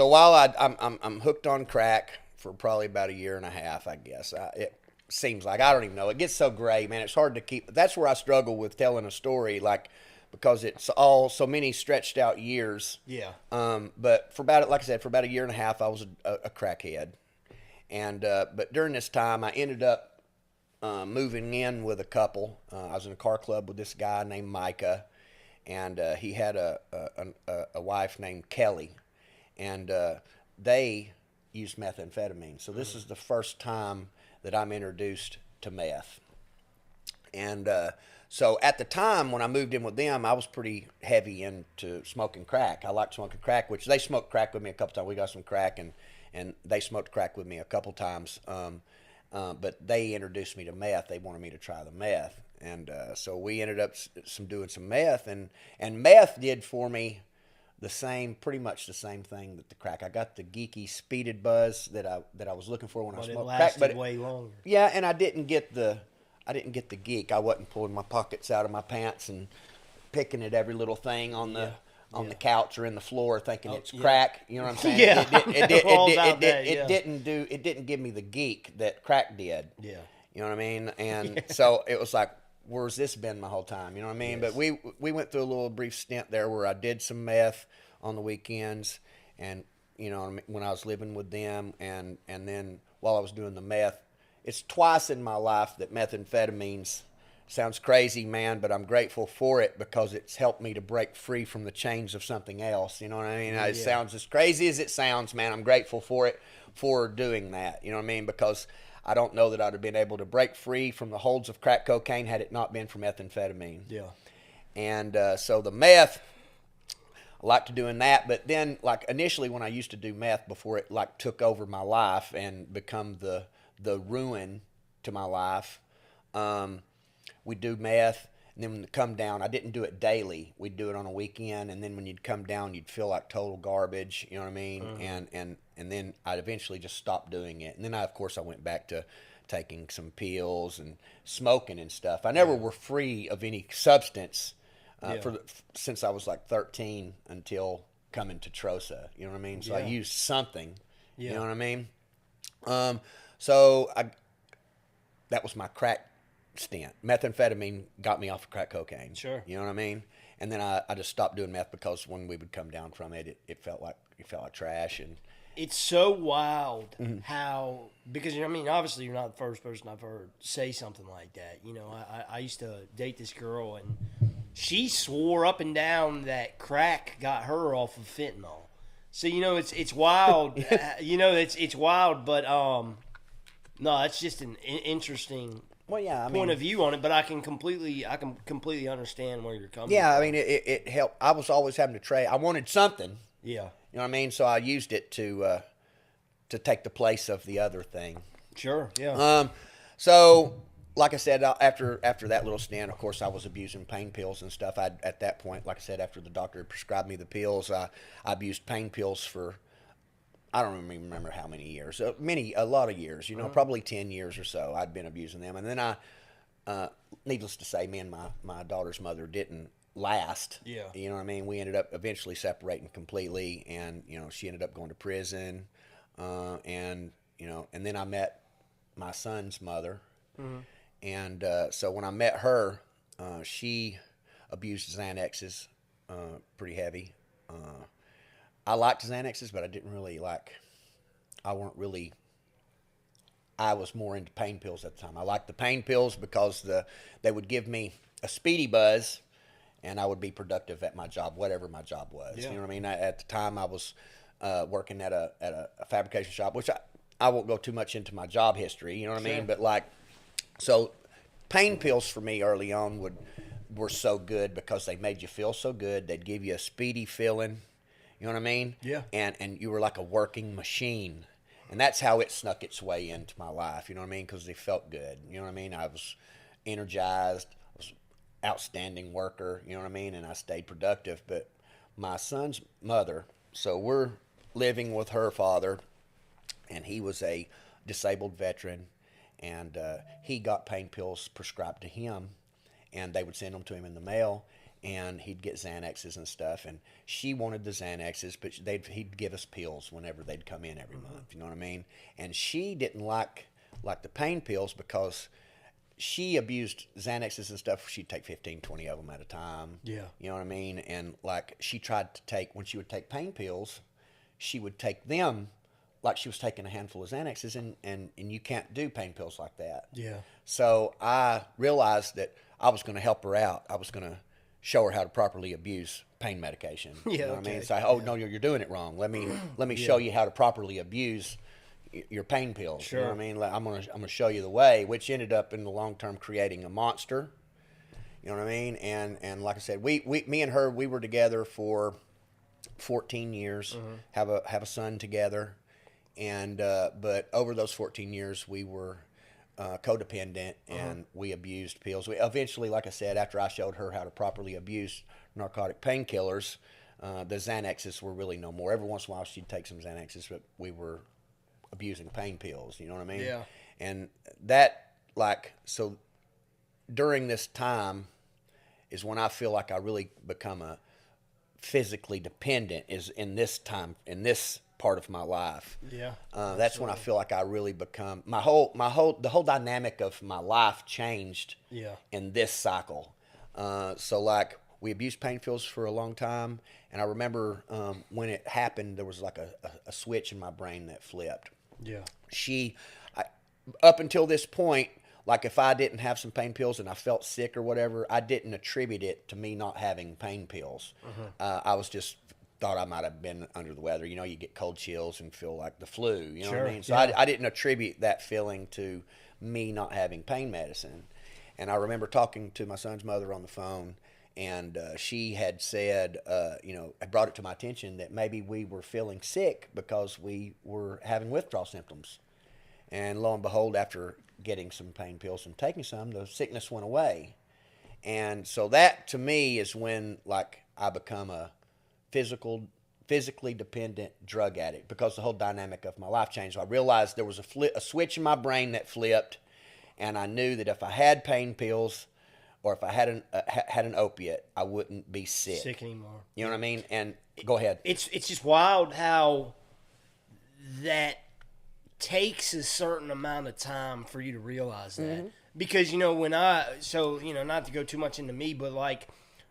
while I'm hooked on crack for probably about a year and a half, I guess. It seems like, I don't even know. It gets so gray, man. It's hard to keep. That's where I struggle with telling a story, like, because it's all so many stretched out years. Yeah. But for about, like I said, for about a year and a half, I was a crackhead. And but during this time, I ended up moving in with a couple. I was in a car club with this guy named Micah, and he had a wife named Kelly, and they used methamphetamine. So this is the first time that I'm introduced to meth. And so at the time when I moved in with them, I was pretty heavy into smoking crack. I liked smoking crack, which they smoked crack with me a couple times. We got some crack, and they smoked crack with me a couple times. But they introduced me to meth. They wanted me to try the meth. And so we ended up doing some meth. And meth did for me pretty much the same thing that the crack. I got the geeky speeded buzz that I was looking for when I smoked crack. But it lasted way longer. Yeah, and I didn't get the geek. I wasn't pulling my pockets out of my pants and picking at every little thing on the couch or in the floor, thinking it's crack. You know what I'm saying? It didn't give me the geek that crack did. Yeah. You know what I mean? And so it was like, where's this been my whole time? You know what I mean? Yes. But we went through a little brief stint there where I did some meth on the weekends, and you know, when I was living with them, and then while I was doing the meth. It's twice in my life that methamphetamines, sounds crazy, man, but I'm grateful for it because it's helped me to break free from the chains of something else. You know what I mean? It sounds as crazy as it sounds, man. I'm grateful for it, for doing that. You know what I mean? Because I don't know that I'd have been able to break free from the holds of crack cocaine had it not been for methamphetamine. Yeah. And so the meth, I liked doing that, but then like initially when I used to do meth before it like took over my life and become the ruin to my life, we do meth, And then when you come down, I didn't do it daily. We'd do it on a weekend, and then when you'd come down, you'd feel like total garbage. You know what I mean? And then I'd eventually just stop doing it. And then of course, I went back to taking some pills and smoking and stuff. I never were free of any substance since I was like 13 until coming to Trosa. You know what I mean? So I used something. You know what I mean? So that was my crack stint. Methamphetamine got me off of crack cocaine. Sure. You know what I mean? And then I just stopped doing meth because when we would come down from it, it felt like trash. And it's so wild how, because, I mean, obviously you're not the first person I've heard say something like that. You know, I used to date this girl, and she swore up and down that crack got her off of fentanyl. So, you know, it's wild. You know, it's wild, but no, it's just an interesting point of view on it. But I can completely understand where you're coming from. Yeah, I mean, it helped. I was always having to trade. I wanted something. Yeah. You know what I mean? So I used it to take the place of the other thing. Sure, yeah. So, like I said, after that little stint, of course, I was abusing pain pills and stuff. At that point, like I said, after the doctor had prescribed me the pills, I abused pain pills for, I don't even remember how many years. A lot of years. You know, probably 10 years or so. I'd been abusing them, and then needless to say, me and my daughter's mother didn't last. Yeah. You know what I mean? We ended up eventually separating completely, and you know, she ended up going to prison, and you know, and then I met my son's mother, and so when I met her, she abused Xanaxes, pretty heavy. I liked Xanaxes, but I didn't really like. I was more into pain pills at the time. I liked the pain pills because they would give me a speedy buzz, and I would be productive at my job, whatever my job was. Yeah. You know what I mean? At the time, I was working at a fabrication shop, which I won't go too much into my job history. You know what I mean? But like, so pain pills for me early on were so good because they made you feel so good. They'd give you a speedy feeling. You know what I mean? Yeah. And you were like a working machine. And that's how it snuck its way into my life. You know what I mean? Because they felt good. You know what I mean? I was energized. I was an outstanding worker. You know what I mean? And I stayed productive. But my son's mother, so we're living with her father, and he was a disabled veteran. And he got pain pills prescribed to him, and they would send them to him in the mail. And he'd get Xanaxes and stuff, and she wanted the Xanaxes, but he'd give us pills whenever they'd come in every month. You know what I mean? And she didn't like the pain pills because she abused Xanaxes and stuff. She'd take 15, 20 of them at a time. Yeah. You know what I mean? And like she tried to take, when she would take pain pills, she would take them like she was taking a handful of Xanaxes, and you can't do pain pills like that. Yeah. So I realized that I was going to help her out. I was going to show her how to properly abuse pain medication. Yeah, you know what okay. I mean? So, no, you're doing it wrong. Let me show you how to properly abuse your pain pills. Sure. You know what I mean? Like, I'm gonna show you the way, which ended up in the long term creating a monster. You know what I mean? And like I said, me and her, we were together for 14 years. Have a son together, and but over those 14 years, we were codependent, and we abused pills. We eventually, like I said, after I showed her how to properly abuse narcotic painkillers, the Xanaxes were really no more. Every once in a while she'd take some Xanaxes, but we were abusing pain pills, you know what I mean? Yeah. And that, like, so during this time is when I feel like I really become a physically dependent, is in this time, in this part of my life. Yeah. That's when I feel like I really become the whole dynamic of my life changed. Yeah. In this cycle. So like we abused pain pills for a long time, and I remember when it happened, there was like a switch in my brain that flipped. Yeah. Up until this point, like if I didn't have some pain pills and I felt sick or whatever, I didn't attribute it to me not having pain pills. I was just thought I might have been under the weather. You know, you get cold chills and feel like the flu. You know what I mean? So I didn't attribute that feeling to me not having pain medicine. And I remember talking to my son's mother on the phone, and she had said, had brought it to my attention that maybe we were feeling sick because we were having withdrawal symptoms. And lo and behold, after getting some pain pills and taking some, the sickness went away. And so that to me is when like I become a physically dependent drug addict, because the whole dynamic of my life changed. So I realized there was a switch in my brain that flipped, and I knew that if I had pain pills or if I had an opiate, I wouldn't be sick anymore. You know what I mean? And go ahead. It's just wild how that takes a certain amount of time for you to realize that. Mm-hmm. Because, you know, not to go too much into me, but like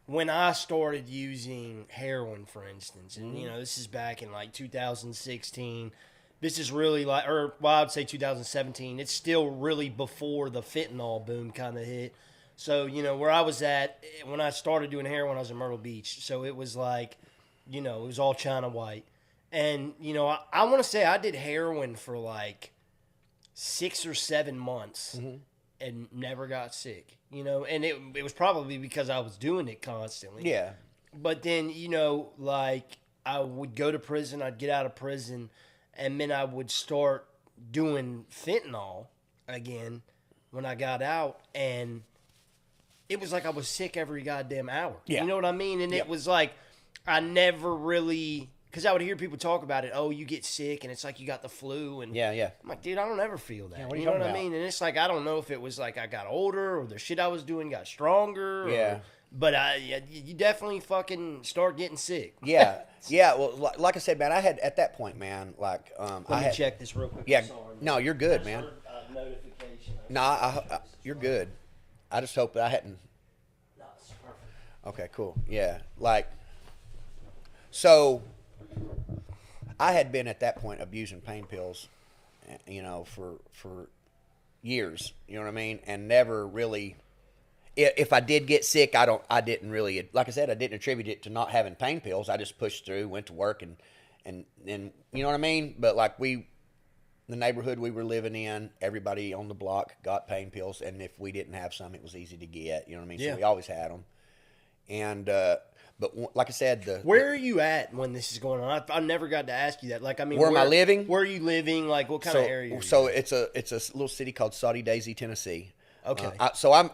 when I started using heroin, for instance, and, you know, this is back in like 2016. This is really like, I'd say 2017. It's still really before the fentanyl boom kind of hit. So, you know, where I was at, when I started doing heroin, I was in Myrtle Beach. So it was like, you know, it was all China White. And, you know, I want to say I did heroin for like 6 or 7 months and never got sick, you know. And it was probably because I was doing it constantly. Yeah. But then, you know, like I would go to prison, I'd get out of prison, and then I would start doing fentanyl again when I got out. And it was like I was sick every goddamn hour. Yeah. You know what I mean? And it was like I never really... Because I would hear people talk about it. Oh, you get sick, and it's like you got the flu. And yeah. I'm like, dude, I don't ever feel that. Yeah, you know what I mean? And it's like, I don't know if it was like I got older or the shit I was doing got stronger. Yeah. But you definitely fucking start getting sick. Yeah. Yeah. Well, like I said, man, I had at that point, man, like Let me check this real quick. Yeah. Sorry, no, you're good, man. Notification. No, you're good. I just hope that I hadn't. No, it's perfect. Okay, cool. Yeah. Like, so I had been at that point abusing pain pills, you know, for years, you know what I mean? And never really, if I did get sick, I didn't really, like I said, I didn't attribute it to not having pain pills. I just pushed through, went to work and you know what I mean? But like the neighborhood we were living in, everybody on the block got pain pills. And if we didn't have some, it was easy to get, you know what I mean? Yeah. So we always had them. And, but like I said, where are you at when this is going on? I never got to ask you that. Like, I mean, where am I living? Where are you living? Like, what kind of area? So it's a little city called Saudi Daisy, Tennessee. Okay. I'm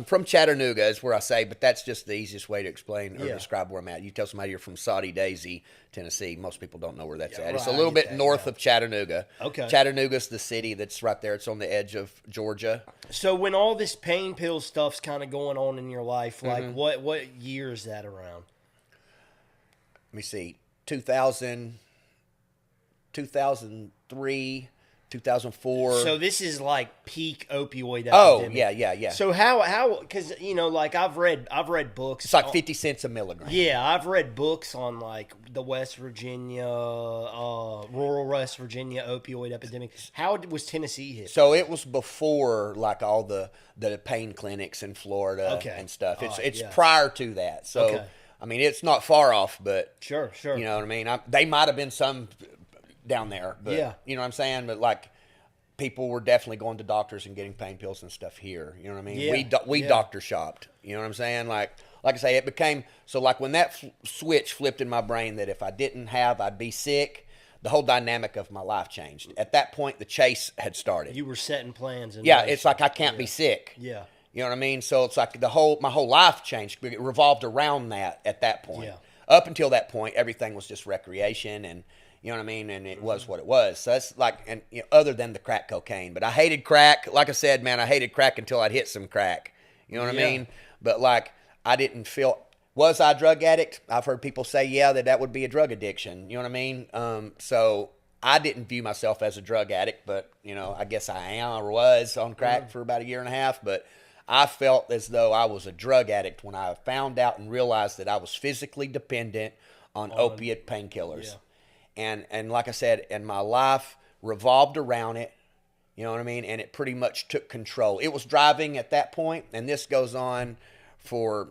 from Chattanooga, is where I say, but that's just the easiest way to explain or describe where I'm at. You tell somebody you're from Saudi Daisy, Tennessee. Most people don't know where that's at. Right, it's a little bit north of Chattanooga. Okay. Chattanooga's the city that's right there. It's on the edge of Georgia. So when all this pain pill stuff's kind of going on in your life, like what year is that around? Let me see. 2003. 2004. So this is like peak opioid epidemic. Oh, yeah. So how because you know, like I've read books. It's like 50 cents a milligram. Yeah, I've read books on like the West Virginia, rural West Virginia opioid epidemic. How was Tennessee hit? So it was before like all the pain clinics in Florida and stuff. It's prior to that. So I mean, it's not far off, but sure. You know what I mean? They might have been some down there, but you know what I'm saying? But like people were definitely going to doctors and getting pain pills and stuff here. You know what I mean? Yeah. We doctor shopped. You know what I'm saying? Like I say, it became so like when that switch flipped in my brain that if I didn't have, I'd be sick. The whole dynamic of my life changed. At that point, the chase had started. You were setting plans. It's like I can't be sick. Yeah. You know what I mean? So it's like my whole life changed. It revolved around that at that point. Yeah. Up until that point, everything was just recreation and you know what I mean? And it was what it was. So that's like, and you know, other than the crack cocaine. But I hated crack. Like I said, man, I hated crack until I'd hit some crack. You know what I mean? But like, I didn't feel, was I a drug addict? I've heard people say, that would be a drug addiction. You know what I mean? So I didn't view myself as a drug addict, but, you know, I guess I am or was on crack for about a year and a half. But I felt as though I was a drug addict when I found out and realized that I was physically dependent on opiate painkillers. Yeah. And like I said, and my life revolved around it, you know what I mean? And it pretty much took control. It was driving at that point, and this goes on for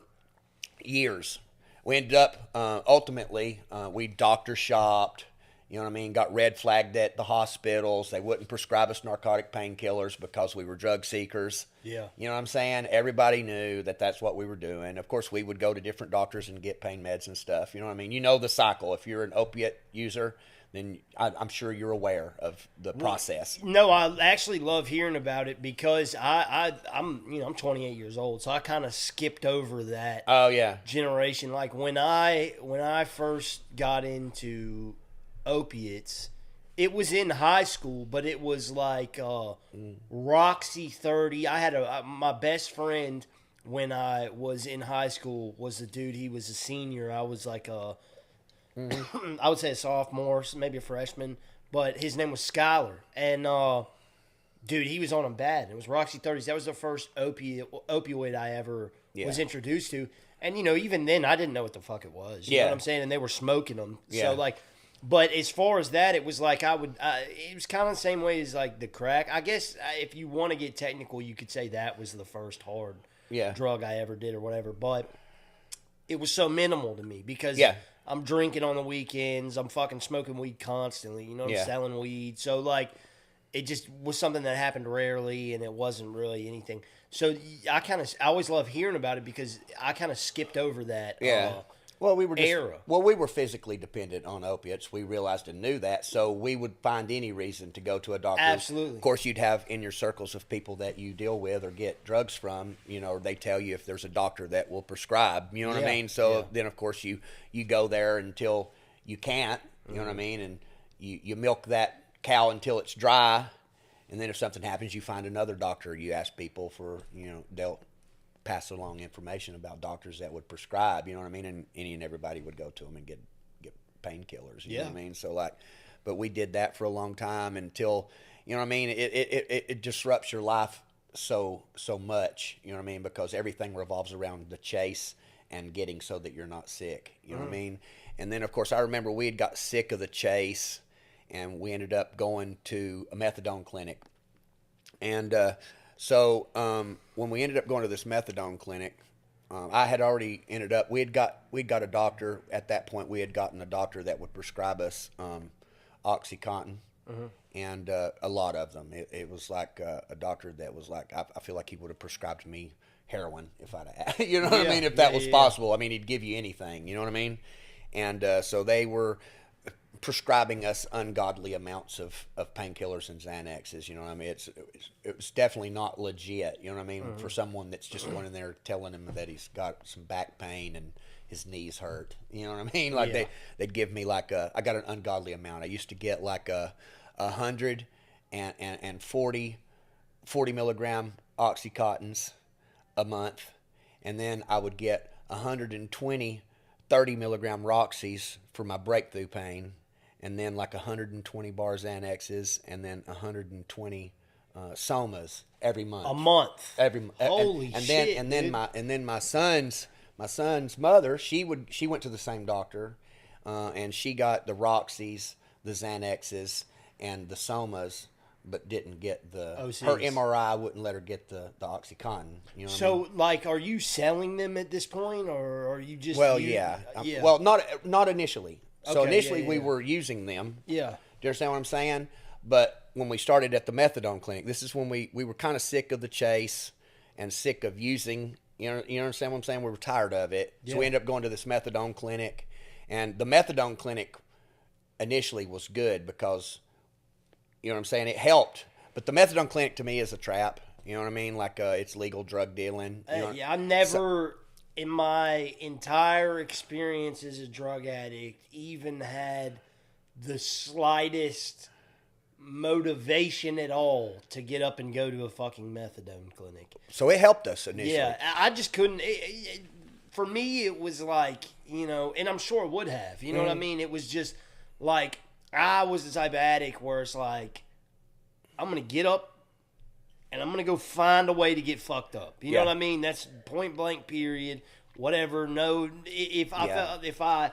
years. We ended up, ultimately, we doctor shopped, you know what I mean? Got red flagged at the hospitals. They wouldn't prescribe us narcotic painkillers because we were drug seekers. Yeah. You know what I'm saying? Everybody knew that that's what we were doing. Of course, we would go to different doctors and get pain meds and stuff. You know what I mean? You know the cycle. If you're an opiate user, then I'm sure you're aware of the process. No, I actually love hearing about it because I'm 28 years old, so I kind of skipped over that. Oh yeah, generation. Like when I first got into opiates, it was in high school, but it was like Roxy 30. I had my best friend when I was in high school was a dude. He was a senior. I was like I would say a sophomore, maybe a freshman, but his name was Skylar. And, dude, he was on them bad. It was Roxy 30s. That was the first opioid I ever was introduced to. And, even then, I didn't know what the fuck it was. You know what I'm saying? And they were smoking them. Yeah. So, like, but as far as that, it was like it was kind of the same way as, like, the crack. I guess if you want to get technical, you could say that was the first hard drug I ever did or whatever. But it was so minimal to me because I'm drinking on the weekends. I'm fucking smoking weed constantly. I'm selling weed. So, like, it just was something that happened rarely, and it wasn't really anything. So, I always love hearing about it because I kind of skipped over that era. Well, we were physically dependent on opiates. We realized and knew that, so we would find any reason to go to a doctor. Absolutely. Of course, you'd have in your circles of people that you deal with or get drugs from, or they tell you if there's a doctor that will prescribe, you know what I mean? So then, of course, you go there until you can't, you know what I mean? And you milk that cow until it's dry, and then if something happens, you find another doctor. You ask people for, they'll pass along information about doctors that would prescribe, you know what I mean? And any and everybody would go to them and get painkillers, you know what I mean? So, like, but we did that for a long time until, you know what I mean? It disrupts your life so much, you know what I mean? Because everything revolves around the chase and getting so that you're not sick, you know what I mean? And then, of course, I remember we had got sick of the chase, and we ended up going to a methadone clinic. And so when we ended up going to this methadone clinic, I had already ended up, we'd got a doctor at that point. We had gotten a doctor that would prescribe us OxyContin, and a lot of them. It was like a doctor that was like, I feel like he would have prescribed me heroin if I'd have, you know what I mean? If that was possible. I mean, he'd give you anything, you know what I mean? And so they were prescribing us ungodly amounts of painkillers and Xanaxes, you know what I mean? It was definitely not legit, you know what I mean? For someone that's just going in there telling him that he's got some back pain and his knees hurt, you know what I mean? Like they'd give me like I got an ungodly amount. I used to get like 140 milligram Oxycontins a month, and then I would get 120 30 milligram Roxys for my breakthrough pain, and then like 120 bar Xanaxes, and then 120 Somas every month. A month. Holy shit! And then my son's mother, she went to the same doctor, and she got the Roxys, the Xanaxes, and the Somas, but didn't get the OCs. Her MRI wouldn't let her get the OxyContin. You know what I mean? Like, are you selling them at this point, or are you just? Well, well, not initially. So initially we were using them. Yeah. Do you understand what I'm saying? But when we started at the methadone clinic, this is when we were kind of sick of the chase and sick of using. You understand what I'm saying? We were tired of it, so we ended up going to this methadone clinic, and the methadone clinic initially was good because, you know what I'm saying, it helped. But the methadone clinic to me is a trap. You know what I mean? Like it's legal drug dealing. I never, in my entire experience as a drug addict, even had the slightest motivation at all to get up and go to a fucking methadone clinic. So it helped us initially. Yeah, I just couldn't. For me, it was like, and I'm sure it would have. You know what I mean? It was just like, I was the type of addict where it's like, I'm going to get up and I'm going to go find a way to get fucked up. You know what I mean? That's point blank period, whatever. No, if I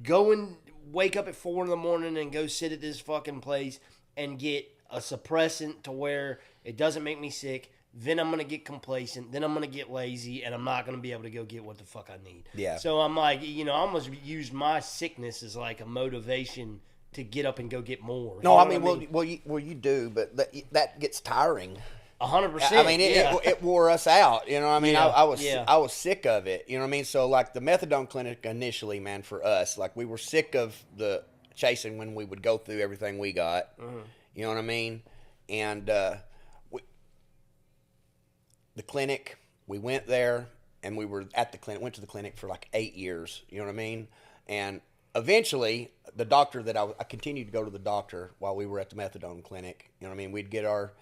go and wake up at 4 a.m. and go sit at this fucking place and get a suppressant to where it doesn't make me sick, then I'm going to get complacent, then I'm going to get lazy, and I'm not going to be able to go get what the fuck I need. Yeah. So I'm like, I almost used my sickness as like a motivation to get up and go get more. No, I mean, you do, but that gets tiring. 100%. I mean, it wore us out. You know what I mean? I was sick of it. You know what I mean? So, like, the methadone clinic initially, man, for us, like, we were sick of the chasing when we would go through everything we got. You know what I mean? And the clinic, we went there, and we were at the clinic, went to the clinic for like 8 years. You know what I mean? And eventually, the doctor that I continued to go to the doctor while we were at the methadone clinic. You know what I mean? We'd get our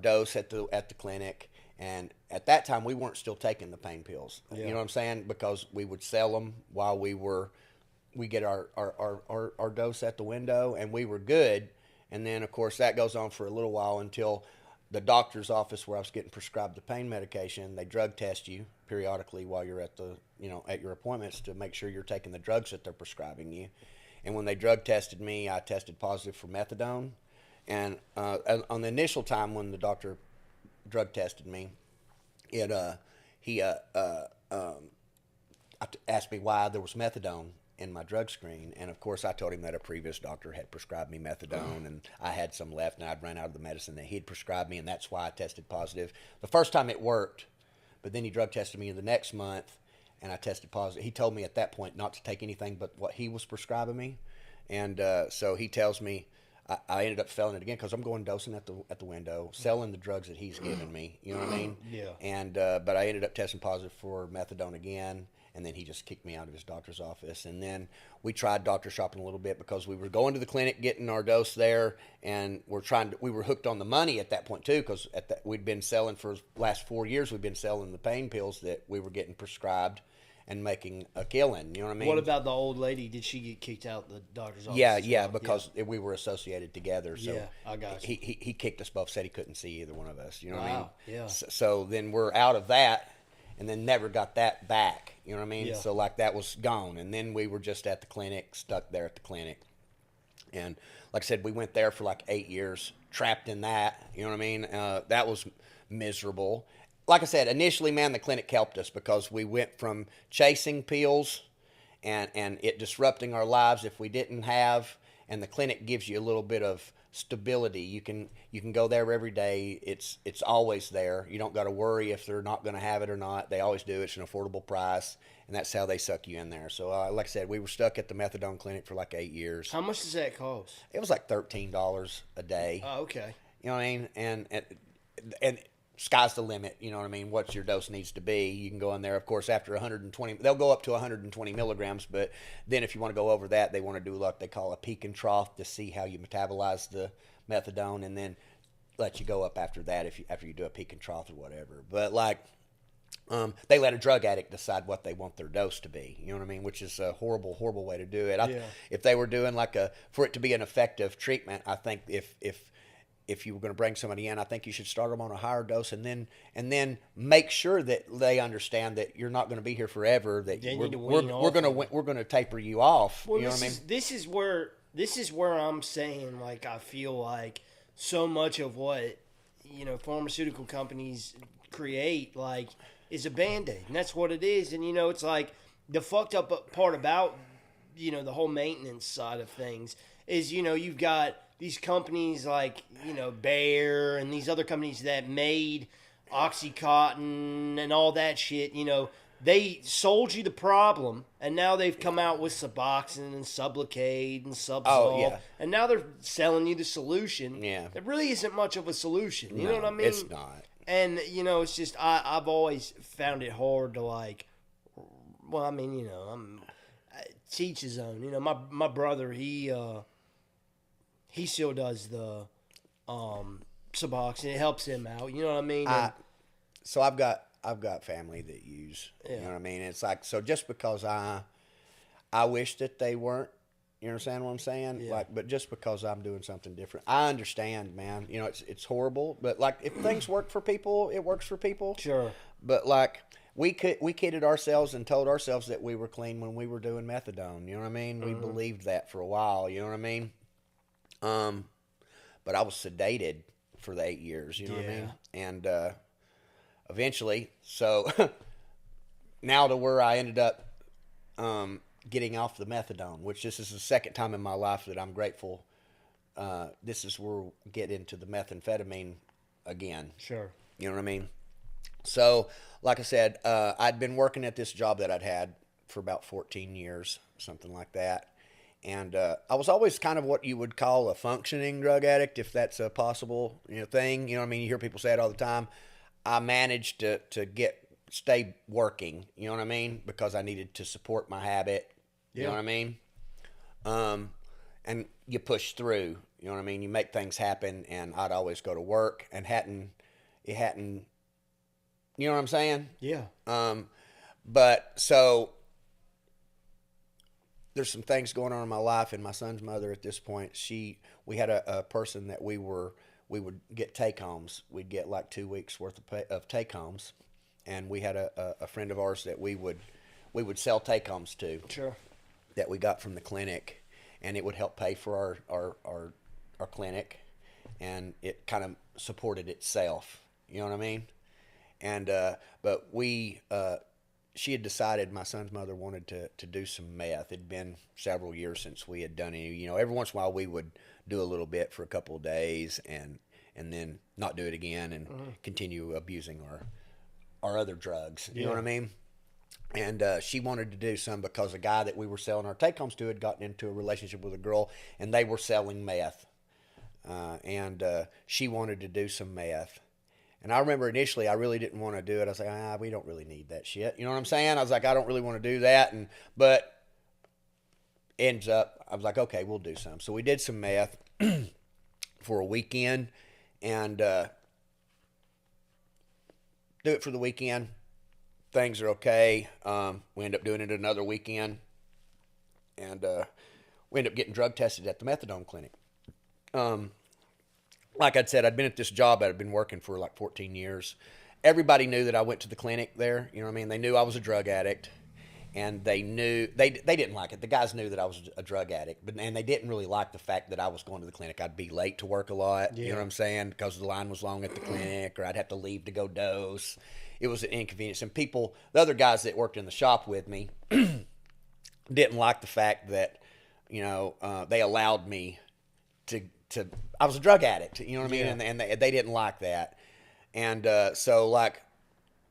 dose at the clinic, and at that time we weren't still taking the pain pills. Yeah. You know what I'm saying? Because we would sell them while we get our dose at the window, and we were good. And then of course that goes on for a little while until the doctor's office where I was getting prescribed the pain medication, they drug test you periodically while you're at at your appointments to make sure you're taking the drugs that they're prescribing you. And when they drug tested me, I tested positive for methadone. And on the initial time when the doctor drug tested me, he asked me why there was methadone in my drug screen, and of course I told him that a previous doctor had prescribed me methadone, and I had some left, and I'd run out of the medicine that he'd prescribed me, and that's why I tested positive. The first time it worked, but then he drug tested me the next month, and I tested positive. He told me at that point not to take anything but what he was prescribing me, and so he tells me I ended up selling it again because I'm going dosing at the window, selling the drugs that he's giving me. You know what I mean? Yeah. And but I ended up testing positive for methadone again. And then he just kicked me out of his doctor's office. And then we tried doctor shopping a little bit because we were going to the clinic, getting our dose there, and we were hooked on the money at that point too, because we'd been selling for the last 4 years. We've been selling the pain pills that we were getting prescribed and making a killing. You know what I mean? What about the old lady? Did she get kicked out the doctor's office? Yeah, because we were associated together. So yeah, I got you. He kicked us both. Said he couldn't see either one of us. You know what I mean? Yeah. So then we're out of that. And then never got that back, you know what I mean? Yeah. So like that was gone. And then we were just at the clinic, stuck there at the clinic. And like I said, we went there for like 8 years, trapped in that, you know what I mean? That was miserable. Like I said, initially, man, the clinic helped us because we went from chasing pills and it disrupting our lives if we didn't have, and the clinic gives you a little bit of stability. You can go there every day. It's always there. You don't got to worry if they're not going to have it or not. They always do. It's an affordable price, and that's how they suck you in there. So like I said, we were stuck at the methadone clinic for like 8 years. How much does that cost? It was like $13 a day. Oh, okay. You know what I mean? And sky's the limit. You know what I mean? What your dose needs to be. You can go in there, of course, after 120. They'll go up to 120 milligrams, but then if you want to go over that, they want to do what they call a peak and trough to see how you metabolize the methadone, and then let you go up after that after you do a peak and trough or whatever. But like, they let a drug addict decide what they want their dose to be. You know what I mean? Which is a horrible, horrible way to do it. If they were doing for it to be an effective treatment, I think if you were going to bring somebody in, I think you should start them on a higher dose, and then make sure that they understand that you're not going to be here forever. That we're going to taper you off. Well, you know what I mean? This is where I'm saying, like, I feel like so much of what pharmaceutical companies create, like, is a Band-Aid, and that's what it is. And it's like the fucked up part about the whole maintenance side of things is you've got these companies like, Bayer and these other companies that made Oxycontin and all that shit, they sold you the problem, and now they've come out with Suboxone and Sublocade and Subzol. Oh, yeah. And now they're selling you the solution. Yeah. It really isn't much of a solution. You know what I mean? It's not. And, it's just, I've always found it hard to, like, well, I mean, to each his own. My brother, he still does the Suboxone. It helps him out. You know what I mean? So I've got family that use. You know what I mean? It's like, so just because I wish that they weren't. You understand what I'm saying? Yeah. But just because I'm doing something different, I understand, man. It's horrible, but like if things work for people, it works for people. Sure. But like we kidded ourselves and told ourselves that we were clean when we were doing methadone. You know what I mean? We believed that for a while. You know what I mean? But I was sedated for the 8 years, you know what I mean? And eventually, so now to where I ended up getting off the methadone, which this is the second time in my life that I'm grateful. This is where we get into the methamphetamine again. Sure. You know what I mean? So, like I said, I'd been working at this job that I'd had for about 14 years, something like that. And I was always kind of what you would call a functioning drug addict, if that's a possible thing. You know what I mean? You hear people say it all the time. I managed to stay working. You know what I mean? Because I needed to support my habit. You know what I mean? And you push through. You know what I mean? You make things happen. And I'd always go to work, and it hadn't. You know what I'm saying? Yeah. But so there's some things going on in my life, and my son's mother at this point, we had a person that we would get take homes. We'd get like 2 weeks worth of take homes, and we had a friend of ours that we would sell take homes to. Sure. That we got from the clinic, and it would help pay for our clinic, and it kind of supported itself. You know what I mean? And but she had decided, my son's mother wanted to do some meth. It'd been several years since we had done any. Every once in a while we would do a little bit for a couple of days and then not do it again and continue abusing our other drugs. You know what I mean? And she wanted to do some because a guy that we were selling our take homes to had gotten into a relationship with a girl, and they were selling meth. And she wanted to do some meth. And I remember initially I really didn't want to do it. I was like, we don't really need that shit. You know what I'm saying? I was like, I don't really want to do that. But ends up, I was like, okay, we'll do some. So we did some meth for a weekend, and do it for the weekend. Things are okay. We end up doing it another weekend, and we end up getting drug tested at the methadone clinic. Like I'd said, I'd been at this job that I'd been working for like 14 years. Everybody knew that I went to the clinic there. You know what I mean? They knew I was a drug addict, and they knew they didn't like it. The guys knew that I was a drug addict, and they didn't really like the fact that I was going to the clinic. I'd be late to work a lot. You know what I'm saying? Because the line was long at the clinic, or I'd have to leave to go dose. It was an inconvenience. And the other guys that worked in the shop with me, didn't like the fact that they allowed me to. I was a drug addict, you know what I mean? And they didn't like that. And so, like,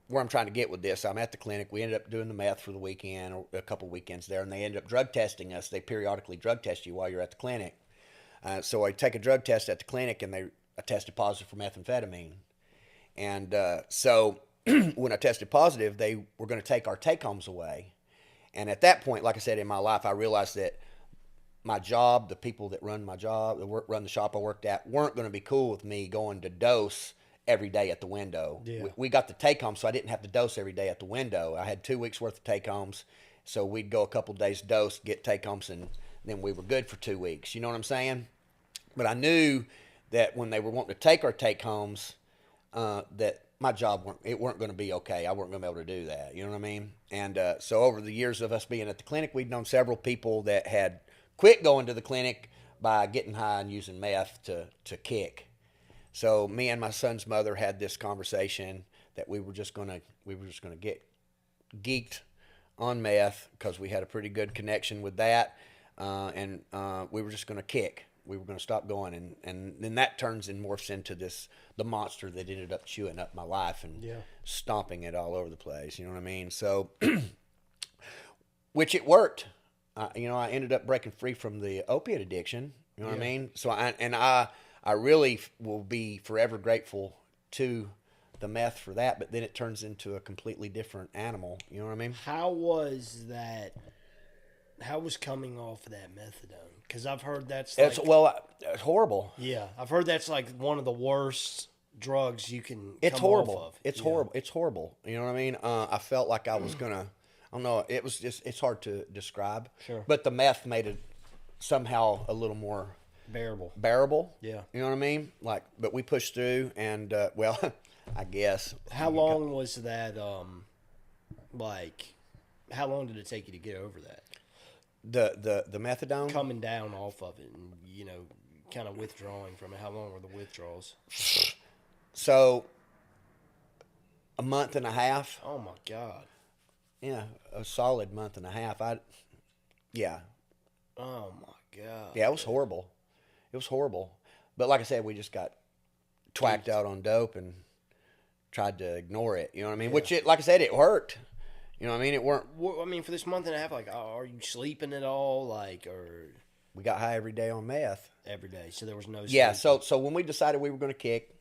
where I'm trying to get with this, I'm at the clinic. We ended up doing the meth for the weekend, or a couple weekends there, and they ended up drug testing us. They periodically drug test you while you're at the clinic. So I take a drug test at the clinic, and I tested positive for methamphetamine. And so when I tested positive, they were going to take our take-homes away. And at that point, like I said, in my life, I realized that my job, the people that run my job, run the shop I worked at, weren't going to be cool with me going to dose every day at the window. Yeah. We got the take-home, so I didn't have to dose every day at the window. I had 2 weeks worth of take-homes, so we'd go a couple days dose, get take-homes, and then we were good for 2 weeks. You know what I'm saying? But I knew that when they were wanting to take our take-homes, that my job weren't going to be okay. I wasn't going to be able to do that. You know what I mean? And so over the years of us being at the clinic, we'd known several people that had quit going to the clinic by getting high and using meth to kick. So me and my son's mother had this conversation that we were just gonna get geeked on meth because we had a pretty good connection with that, and we were just gonna kick. We were gonna stop going, and then that turns and morphs into the monster that ended up chewing up my life and stomping it all over the place. You know what I mean? So, which it worked. I ended up breaking free from the opiate addiction. You know what I mean? So I really will be forever grateful to the meth for that. But then it turns into a completely different animal. You know what I mean? How was that? How was coming off of that methadone? Because I've heard that's like, it's horrible. Yeah, I've heard that's like one of the worst drugs you can. It's come horrible. Off of. It's horrible. It's horrible. You know what I mean? I felt like I was gonna. I don't know. It was just. It's hard to describe. Sure. But the meth made it somehow a little more bearable. Yeah. You know what I mean? Like, but we pushed through, and I guess. How long was that? How long did it take you to get over that? The methadone coming down off of it, and kind of withdrawing from it. How long were the withdrawals? So, a month and a half. Oh my God. Yeah, a solid month and a half. Yeah. Oh my God. Yeah, it was horrible. It was horrible. But like I said, we just got twacked out on dope and tried to ignore it. You know what I mean? Yeah. Which, like I said, it hurt. You know what I mean? It weren't. Well, I mean, for this month and a half, are you sleeping at all? we got high every day on meth. Every day, so there was no. Yeah, sleeping. so when we decided we were going to kick,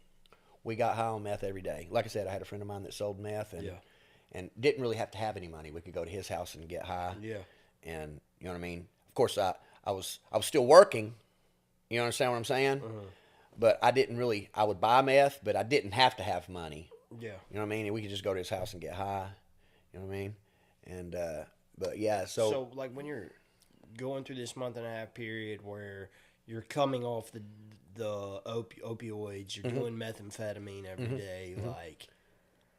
we got high on meth every day. Like I said, I had a friend of mine that sold meth, and didn't really have to have any money. We could go to his house and get high. Yeah. And you know what I mean. Of course, I was still working. You understand what I'm saying? But I didn't really. I would buy meth, but I didn't have to have money. Yeah. You know what I mean? And we could just go to his house and get high. You know what I mean? And but yeah, so like when you're going through this month and a half period where you're coming off the opioids, you're doing methamphetamine every day, like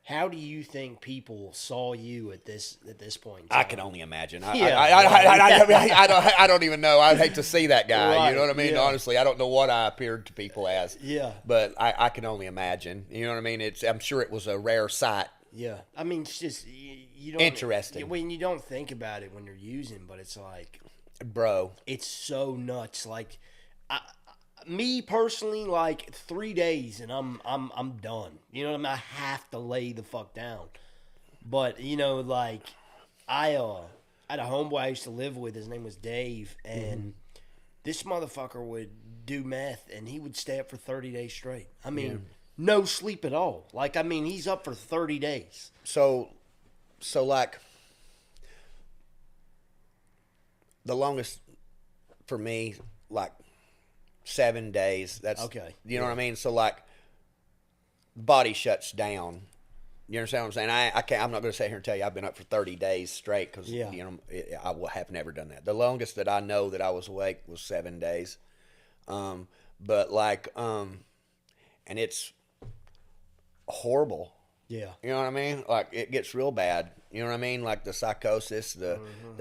how do you think people saw you at this point? I can only imagine. I don't even know. I'd hate to see that guy. Right, you know what I mean? yeah. Honestly, I don't know what I appeared to people as. Yeah. But I can only imagine. You know what I mean? I'm sure it was a rare sight. Yeah. I mean, it's just you don't Interesting. when you don't think about it when you're using, but it's like, bro, it's so nuts. Like, me personally, like 3 days and I'm done. You know what I mean? I have to lay the fuck down. But you know, like I had a homeboy I used to live with. His name was Dave, and this motherfucker would do meth, and he would stay up for 30 days straight. I mean, no sleep at all. Like, I mean, he's up for 30 days. So like the longest for me, like 7 days. That's okay. You know what I mean? So like, body shuts down. You understand what I'm saying? I can't. I'm not going to sit here and tell you I've been up for 30 days straight because you know I have never done that. The longest that I know that I was awake was 7 days. But like, and it's horrible. Yeah. You know what I mean? Like, it gets real bad. You know what I mean? Like the psychosis, the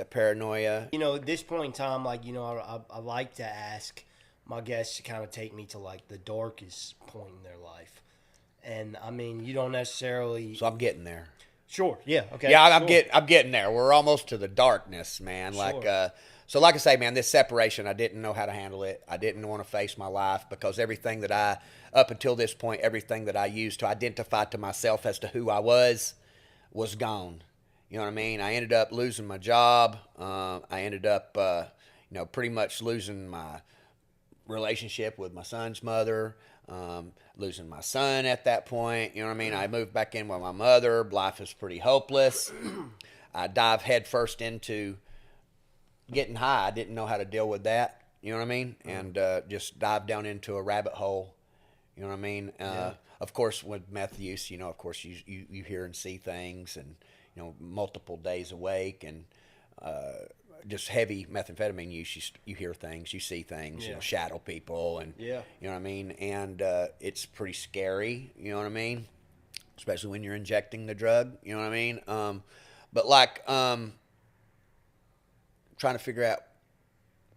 paranoia. You know, at this point in time, like, you know, I like to ask my guests to kind of take me to like the darkest point in their life. And I mean, you don't necessarily. So I'm getting there. Sure. Yeah. Okay. Yeah, sure. I'm getting there. We're almost to the darkness, man. Sure. Like, so like I say, man, this separation, I didn't know how to handle it. I didn't want to face my life because everything that up until this point, everything that I used to identify to myself as to who I was gone. You know what I mean? I ended up losing my job. I ended up, you know, pretty much losing my relationship with my son's mother, losing my son at that point. You know what I mean? I moved back in with my mother. Life is pretty hopeless. I dive headfirst into getting high. I didn't know how to deal with that. You know what I mean? And just dive down into a rabbit hole. You know what I mean? Of course, with meth use, you know, of course, you hear and see things, and you know, multiple days awake, and just heavy methamphetamine use, you hear things, you see things, you know, shadow people, and you know what I mean? And it's pretty scary, you know what I mean? Especially when you're injecting the drug, you know what I mean? But like, trying to figure out.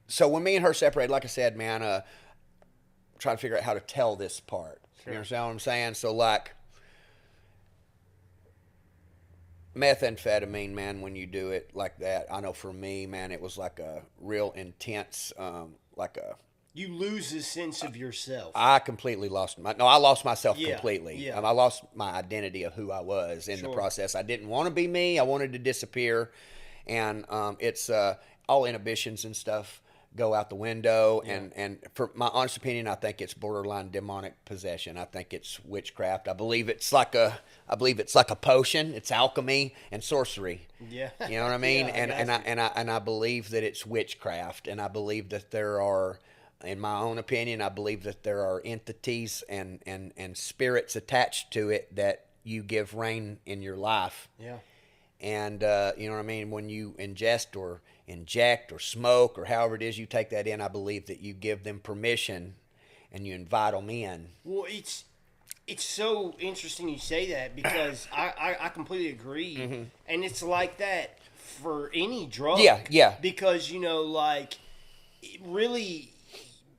So when me and her separated, like I said, man, trying to figure out how to tell this part. Sure. You understand what I'm saying? So like, methamphetamine, man, when you do it like that, I know for me, man, it was like a real intense, You lose a sense of yourself. I completely lost I lost myself completely. Yeah. I lost my identity of who I was in the process. I didn't want to be me. I wanted to disappear. And it's all inhibitions and stuff go out the window. And for my honest opinion, I think it's borderline demonic possession. I think it's witchcraft. I believe it's like a potion. It's alchemy and sorcery. Yeah. You know what I mean? Yeah, and I believe that it's witchcraft. And I believe that there are, in my own opinion, I believe that there are entities and spirits attached to it that you give reign in your life. Yeah. And, you know what I mean? When you ingest or inject or smoke or however it is you take that in, I believe that you give them permission and you invite them in. Well, it's so interesting you say that because I completely agree. Mm-hmm. And it's like that for any drug. Yeah. Because, you know, like, really,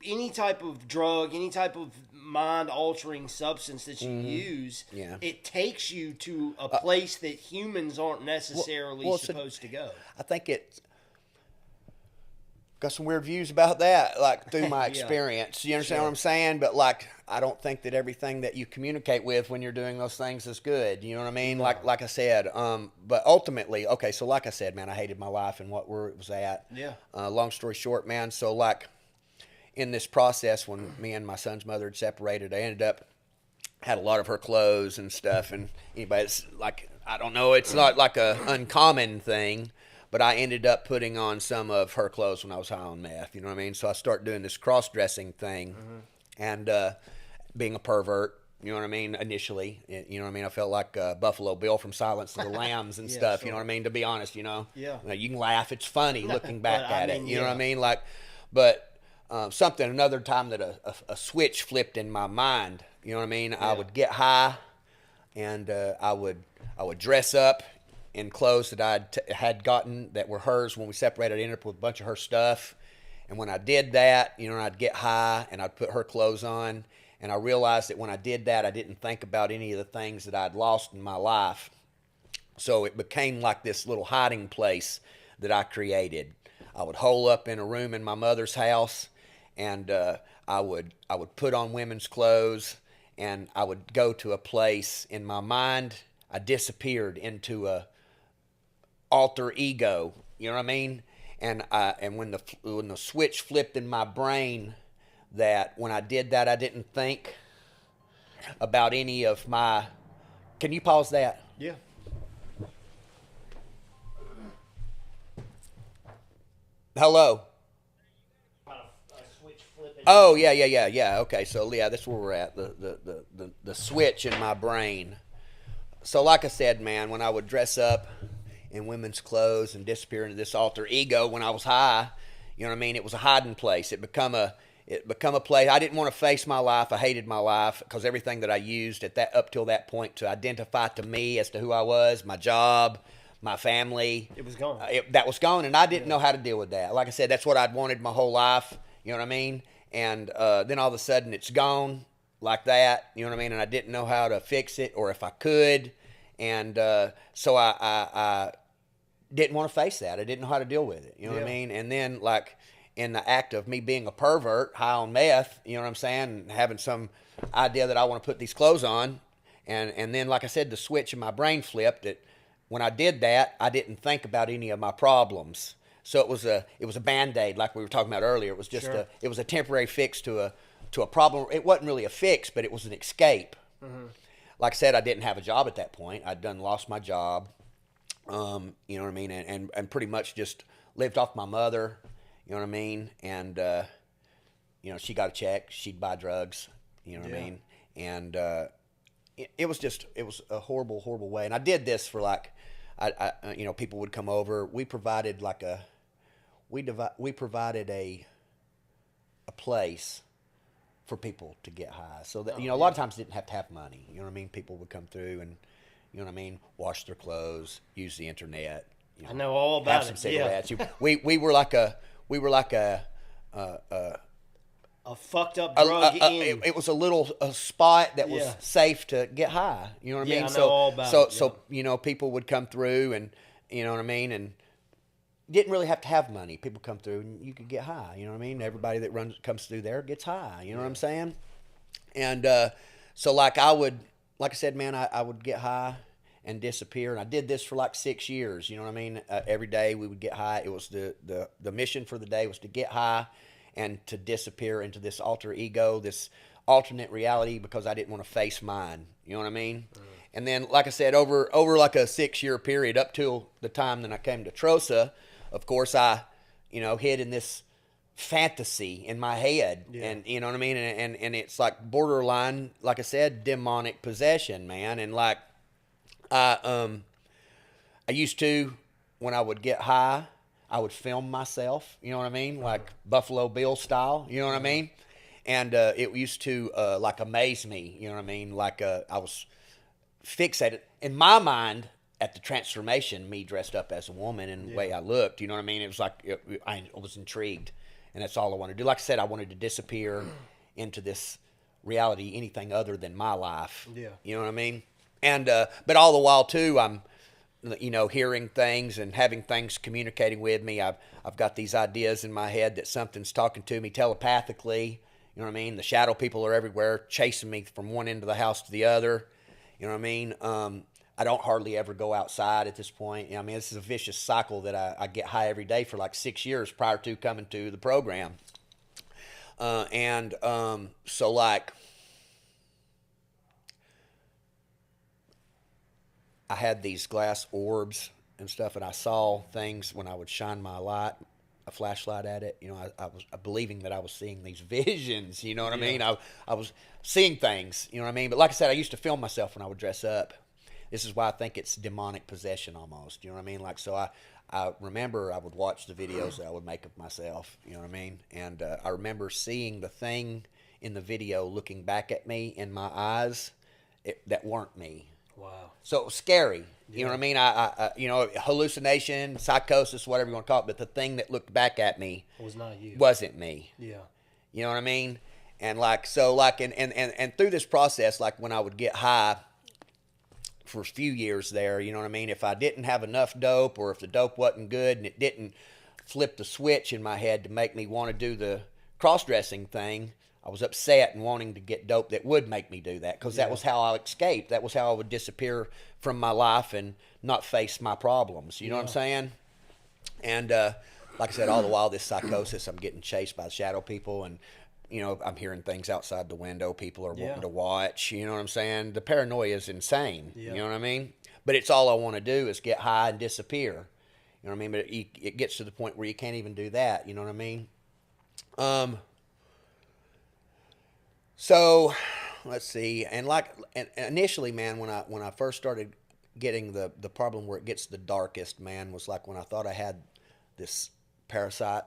any type of drug, any type of mind-altering substance that you use, it takes you to a place that humans aren't necessarily supposed to go. I think it's got some weird views about that, like through my experience. You understand what I'm saying? But like, I don't think that everything that you communicate with when you're doing those things is good. You know what I mean? Like I said, but ultimately, okay, so like I said, man, I hated my life and where it was at. Yeah. Long story short, man, so like in this process when me and my son's mother had separated, I ended up had a lot of her clothes and stuff, and anybody, it's like, I don't know, it's not like a uncommon thing, but I ended up putting on some of her clothes when I was high on meth, you know what I mean? So I started doing this cross-dressing thing, and being a pervert, you know what I mean, initially, you know what I mean? I felt like Buffalo Bill from Silence of the Lambs and stuff, you know what I mean? To be honest, you know? Yeah. You can laugh, it's funny looking back at it, you know what I yeah. mean? Like, but another time that a switch flipped in my mind, you know what I mean? I would get high, and I would dress up in clothes that I had gotten that were hers when we separated. I ended up with a bunch of her stuff, and when I did that, you know, I'd get high and I'd put her clothes on, and I realized that when I did that, I didn't think about any of the things that I'd lost in my life. So it became like this little hiding place that I created. I would hole up in a room in my mother's house, and I would put on women's clothes, and I would go to a place in my mind. I disappeared into a alter ego. You know what I mean? And when the switch flipped in my brain, that when I did that, I didn't think about any of my. Can you pause that? Yeah. Hello. Oh yeah. Okay, so yeah, that's where we're at. The switch in my brain. So like I said, man, when I would dress up in women's clothes and disappear into this alter ego when I was high, you know what I mean? It was a hiding place. It become a place. I didn't want to face my life. I hated my life because everything that I used up till that point to identify to me as to who I was, my job, my family, it was gone. That was gone, and I didn't know how to deal with that. Like I said, that's what I'd wanted my whole life. You know what I mean? And then all of a sudden it's gone like that. You know what I mean? And I didn't know how to fix it or if I could. And so I didn't want to face that. I didn't know how to deal with it. You know what I mean? And then, like, in the act of me being a pervert, high on meth, you know what I'm saying, and having some idea that I want to put these clothes on, and then, like I said, the switch in my brain flipped. That when I did that, I didn't think about any of my problems. So it was a Band-Aid, like we were talking about earlier. It was just it was a temporary fix to a problem. It wasn't really a fix, but it was an escape. Mm-hmm. Like I said, I didn't have a job at that point. I'd lost my job. You know what I mean? And pretty much just lived off my mother, you know what I mean? And, you know, she got a check, she'd buy drugs, you know what I mean? And it was a horrible, horrible way. And I did this for like, you know, people would come over. We provided like we provided a place for people to get high. So that, you know, a lot of times didn't have to have money. You know what I mean? People would come through and, you know what I mean, wash their clothes, use the internet. You know, I know all about have some cigarettes. Yeah. We were like a fucked up drug in. It was a little spot that was safe to get high. You know what I mean? I know all about it. So you know, people would come through, and you know what I mean, and didn't really have to have money. People come through and you could get high. You know what I mean? Everybody that comes through there gets high. You know what I'm saying? And so like I said, man, I would get high and disappear, and I did this for like 6 years. You know what I mean? Every day we would get high. It was the mission for the day was to get high and to disappear into this alter ego, this alternate reality, because I didn't want to face mine. You know what I mean? Mm. And then, like I said, over like a 6-year period, up till the time that I came to Trosa, of course, I, you know, hid in this fantasy in my head, and you know what I mean? And it's like borderline, like I said, demonic possession, man. And like, I used to, when I would get high, I would film myself, you know what I mean? Like Buffalo Bill style, you know what I mean? And it used to like amaze me, you know what I mean? Like I was fixated in my mind at the transformation, me dressed up as a woman and the way I looked, you know what I mean? It was like I was intrigued, and that's all I wanted to do. Like I said, I wanted to disappear into this reality, anything other than my life. Yeah, you know what I mean? And but all the while too, I'm, you know, hearing things and having things communicating with me. I've got these ideas in my head that something's talking to me telepathically. You know what I mean? The shadow people are everywhere, chasing me from one end of the house to the other. You know what I mean? I don't hardly ever go outside at this point. You know, I mean, this is a vicious cycle that I get high every day for like 6 years prior to coming to the program. So like, I had these glass orbs and stuff, and I saw things when I would shine a flashlight at it. You know, I was believing that I was seeing these visions. You know what I mean? I was seeing things. You know what I mean? But like I said, I used to film myself when I would dress up. This is why I think it's demonic possession almost. You know what I mean? Like, so I remember I would watch the videos that I would make of myself. You know what I mean? And I remember seeing the thing in the video looking back at me in my eyes that weren't me. Wow. So it was scary. You know what I mean? I hallucination, psychosis, whatever you want to call it, but the thing that looked back at me was not you. Wasn't me. Yeah. You know what I mean? And like, so like, and through this process, like when I would get high for a few years there, you know what I mean? If I didn't have enough dope, or if the dope wasn't good and it didn't flip the switch in my head to make me want to do the cross-dressing thing, I was upset and wanting to get dope that would make me do that, because that was how I escaped. That was how I would disappear from my life and not face my problems. You know what I'm saying? And like I said, all the while, this psychosis, I'm getting chased by shadow people, and you know, I'm hearing things outside the window. People are wanting to watch. You know what I'm saying? The paranoia is insane. You know what I mean? But it's all I want to do is get high and disappear. You know what I mean? But it gets to the point where you can't even do that. You know what I mean? So let's see. And initially, man, when I first started getting the problem where it gets the darkest, man, was like when I thought I had this parasite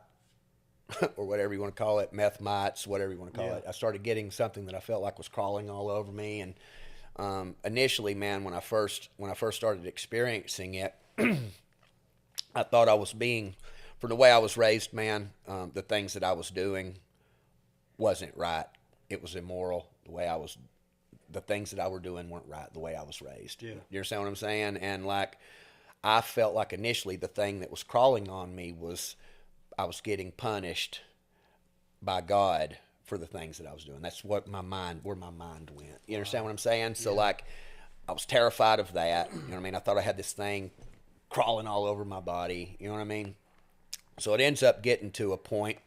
or whatever you want to call it, meth mites, whatever you want to call it. I started getting something that I felt like was crawling all over me. And initially, man, when I first started experiencing it, I thought I was being, for the way I was raised, man, the things that I was doing wasn't right. It was immoral. The things that I were doing weren't right the way I was raised. Yeah. You understand what I'm saying? And like, I felt like initially the thing that was crawling on me was I was getting punished by God for the things that I was doing. That's where my mind went. You understand what I'm saying? So like, I was terrified of that. You know what I mean? I thought I had this thing crawling all over my body. You know what I mean? So it ends up getting to a point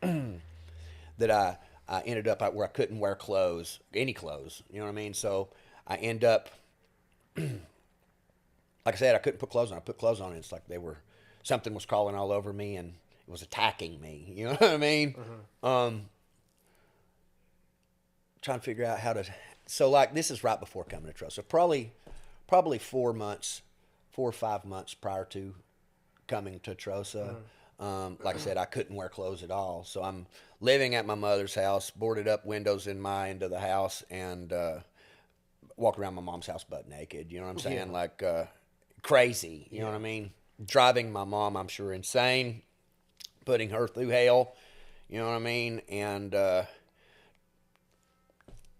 that I ended up where I couldn't wear clothes, any clothes. You know what I mean? So I end up, like I said, I couldn't put clothes on. I put clothes on, and it's like something was crawling all over me, and it was attacking me. You know what I mean? Trying to figure out how to. So like, this is right before coming to Trosa. So probably 4 or 5 months prior to coming to Trosa. Like I said, I couldn't wear clothes at all. So I'm living at my mother's house, boarded up windows in my end of the house, and walk around my mom's house butt naked. You know what I'm saying? Yeah. Like crazy. You know what I mean? Driving my mom, I'm sure, insane. Putting her through hell. You know what I mean? And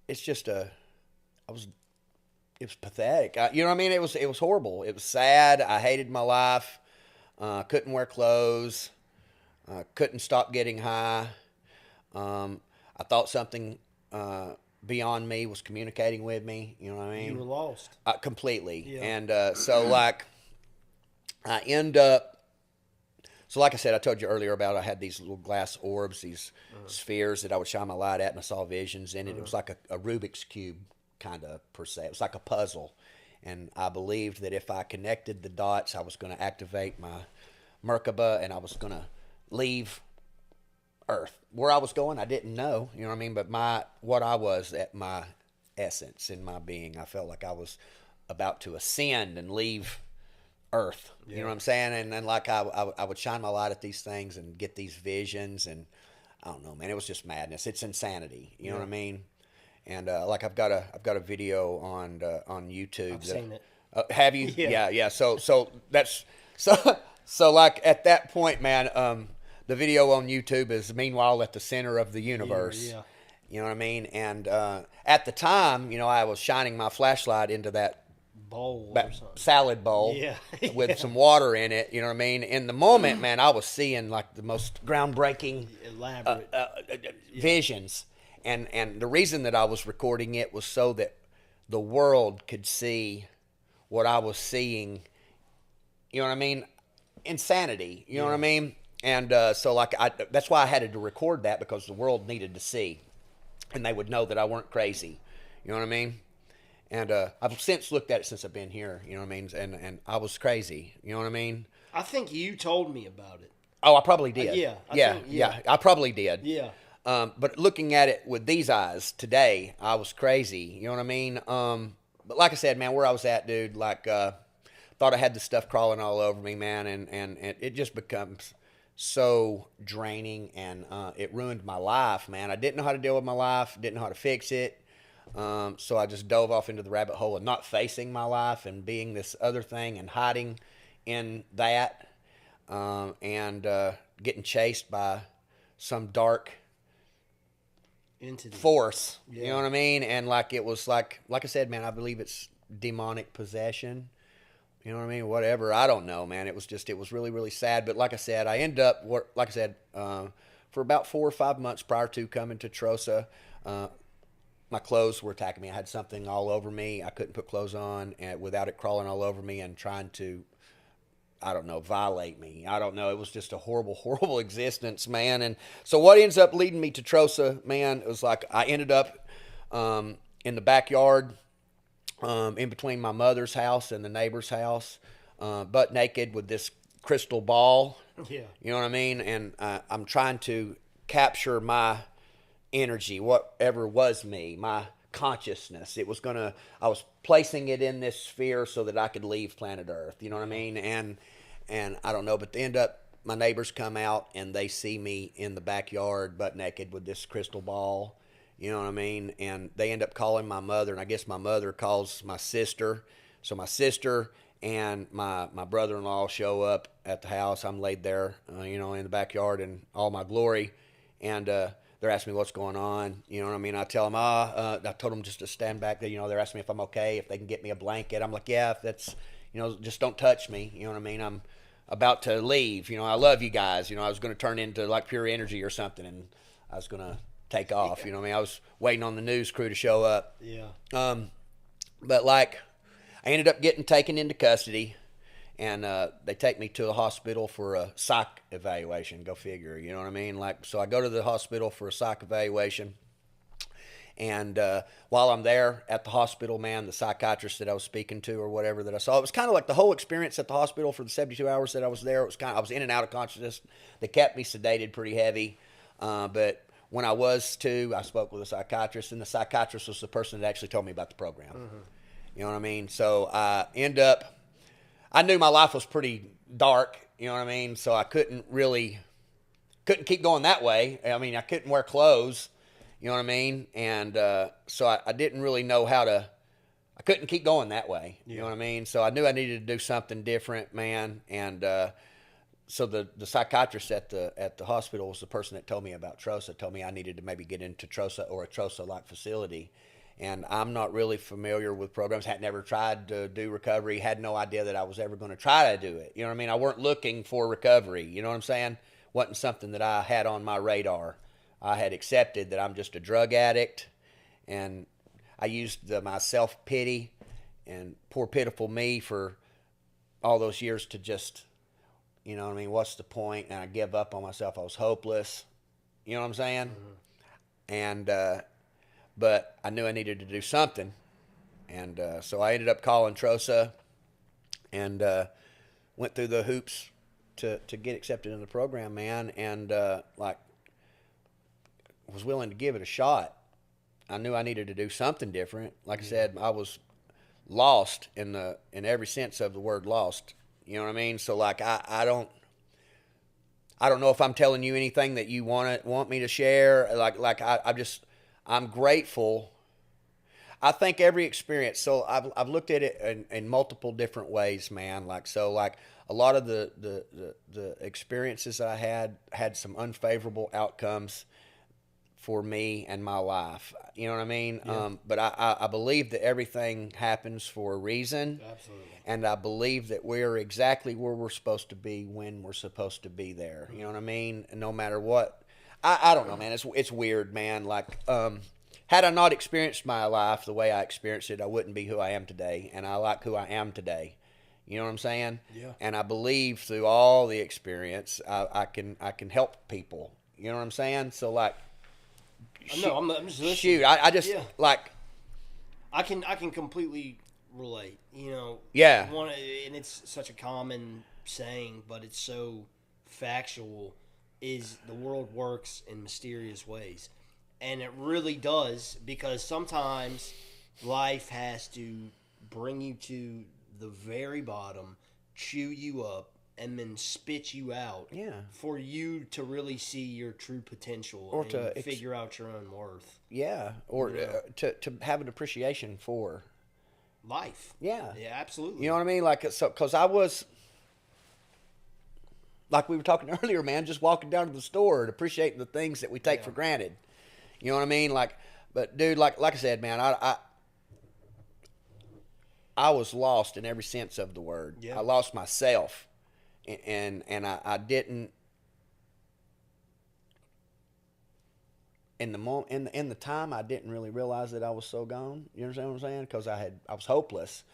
it's just it was pathetic. You know what I mean? It was horrible. It was sad. I hated my life. Couldn't wear clothes. Couldn't stop getting high. I thought something beyond me was communicating with me. You know what I mean? You were lost. Completely. Yeah. And so like, I end up. So like I said, I told you earlier about I had these little glass orbs, these spheres that I would shine my light at, and I saw visions in it. It was like a Rubik's Cube kind of per se. It was like a puzzle. And I believed that if I connected the dots, I was going to activate my Merkaba, and I was going to leave Earth. Where I was going, I didn't know, you know what I mean? But what I was at my essence, in my being, I felt like I was about to ascend and leave Earth. You know what I'm saying? And then like I would shine my light at these things and get these visions, and I don't know, man, it was just madness. It's insanity. You know what I mean? And like I've got a video on YouTube. I've seen it. Have you? Yeah. So that's so like at that point, man, the video on YouTube is meanwhile at the center of the universe. Yeah. You know what I mean? And at the time, you know, I was shining my flashlight into that bowl salad bowl with some water in it. You know what I mean? In the moment, man, I was seeing like the most groundbreaking elaborate visions. And the reason that I was recording it was so that the world could see what I was seeing. You know what I mean? Insanity. You know what I mean? And so like that's why I had to record that, because the world needed to see, and they would know that I weren't crazy. You know what I mean? And I've since looked at it since I've been here. You know what I mean? And I was crazy. You know what I mean? I think you told me about it. Oh, I probably did. Yeah. I probably did. Yeah. But looking at it with these eyes today, I was crazy. You know what I mean? But like I said, man, where I was at, dude, like, thought I had the stuff crawling all over me, man, and it just becomes so draining, and it ruined my life, man. I didn't know how to deal with my life, didn't know how to fix it. So I just dove off into the rabbit hole of not facing my life and being this other thing and hiding in that, and getting chased by some dark entity force. You know what I mean? And like it was like I said, man, I believe it's demonic possession. You know what I mean? Whatever. I don't know, man. It was really, really sad. But like I said, I ended up, for about 4 or 5 months prior to coming to Trosa, my clothes were attacking me. I had something all over me. I couldn't put clothes on and without it crawling all over me and trying to, I don't know, violate me. I don't know. It was just a horrible, horrible existence, man. And so what ends up leading me to Trosa, man, it was like I ended up in the backyard, in between my mother's house and the neighbor's house, butt naked with this crystal ball. Yeah. You know what I mean? And I'm trying to capture my energy, whatever was me, my consciousness. I was placing it in this sphere so that I could leave planet Earth. You know what I mean? And I don't know, but they end up, my neighbors come out and they see me in the backyard butt naked with this crystal ball. You know what I mean? And they end up calling my mother, and I guess my mother calls my sister. So my sister and my brother-in-law show up at the house. I'm laid there, in the backyard in all my glory. And they're asking me what's going on. You know what I mean? I tell them, I told them just to stand back there. They're asking me if I'm okay, if they can get me a blanket. I'm like, yeah, if that's, just don't touch me. You know what I mean? I'm about to leave. I love you guys. I was going to turn into like pure energy or something, and I was going to take off. You know what I mean? I was waiting on the news crew to show up. Yeah. But like, I ended up getting taken into custody, and they take me to the hospital for a psych evaluation. Go figure. You know what I mean? Like, so I go to the hospital for a psych evaluation, and while I'm there at the hospital, man, the psychiatrist that I was speaking to or whatever that I saw, it was kind of like the whole experience at the hospital for the 72 hours that I was there. It was I was in and out of consciousness. They kept me sedated pretty heavy, but when I was too, I spoke with a psychiatrist, and the psychiatrist was the person that actually told me about the program. Mm-hmm. You know what I mean? So I knew my life was pretty dark, you know what I mean? So I couldn't keep going that way. I mean, I couldn't wear clothes, you know what I mean? And so I didn't really know I couldn't keep going that way, you know what I mean? So I knew I needed to do something different, man. And so the psychiatrist at the hospital was the person that told me about Trosa, told me I needed to maybe get into Trosa or a Trosa-like facility. And I'm not really familiar with programs, had never tried to do recovery, had no idea that I was ever going to try to do it. You know what I mean? I weren't looking for recovery, you know what I'm saying? Wasn't something that I had on my radar. I had accepted that I'm just a drug addict, and I used my self-pity and poor pitiful me for all those years to just, you know what I mean, what's the point? And I give up on myself. I was hopeless. You know what I'm saying? Mm-hmm. And but I knew I needed to do something. And so I ended up calling Trosa and went through the hoops to get accepted in the program, man. And was willing to give it a shot. I knew I needed to do something different. Like I said, I was lost in every sense of the word lost. You know what I mean? So like I don't know if I'm telling you anything that you want me to share. I'm grateful. I think every experience. So I've looked at it in multiple different ways, man. Like a lot of the experiences I had some unfavorable outcomes for me and my life. You know what I mean? Yeah. But I believe that everything happens for a reason. Absolutely. And I believe that we're exactly where we're supposed to be when we're supposed to be there. You know what I mean? And no matter what. I don't know, man. It's weird, man. Like, had I not experienced my life the way I experienced it, I wouldn't be who I am today, and I like who I am today. You know what I'm saying? Yeah. And I believe through all the experience, I can help people. You know what I'm saying? So like, no, I'm just listening. Shoot, I just like. I can completely relate. You know. Yeah. And it's such a common saying, but it's so factual. Is the world works in mysterious ways, and it really does, because sometimes life has to bring you to the very bottom, chew you up, and then spit you out. Yeah. For you to really see your true potential, or and to figure out your own worth. Yeah, or to have an appreciation for life. Yeah. Yeah, absolutely. You know what I mean? Like, so because I was. Like we were talking earlier, man, just walking down to the store and appreciating the things that we take for granted. You know what I mean? Like, but dude, like I said, man, I was lost in every sense of the word. Yeah. I lost myself, and I didn't. In the time, I didn't really realize that I was so gone. You understand what I'm saying? Because I was hopeless.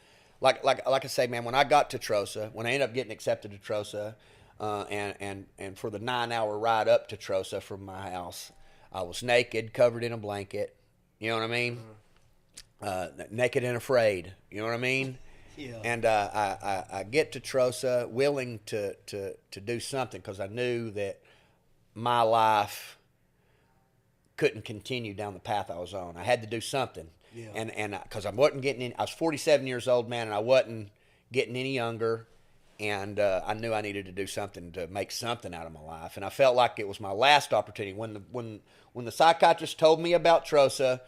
Like I say, man, when I got to Trosa, when I ended up getting accepted to Trosa. And for the 9-hour ride up to Trosa from my house, I was naked, covered in a blanket. You know what I mean? Naked and afraid. You know what I mean? Yeah. And I get to Trosa willing to do something, because I knew that my life couldn't continue down the path I was on. I had to do something. Yeah. And because I wasn't getting in, I was 47 years old, man, and I wasn't getting any younger. And I knew I needed to do something to make something out of my life. And I felt like it was my last opportunity. When the psychiatrist told me about Trosa,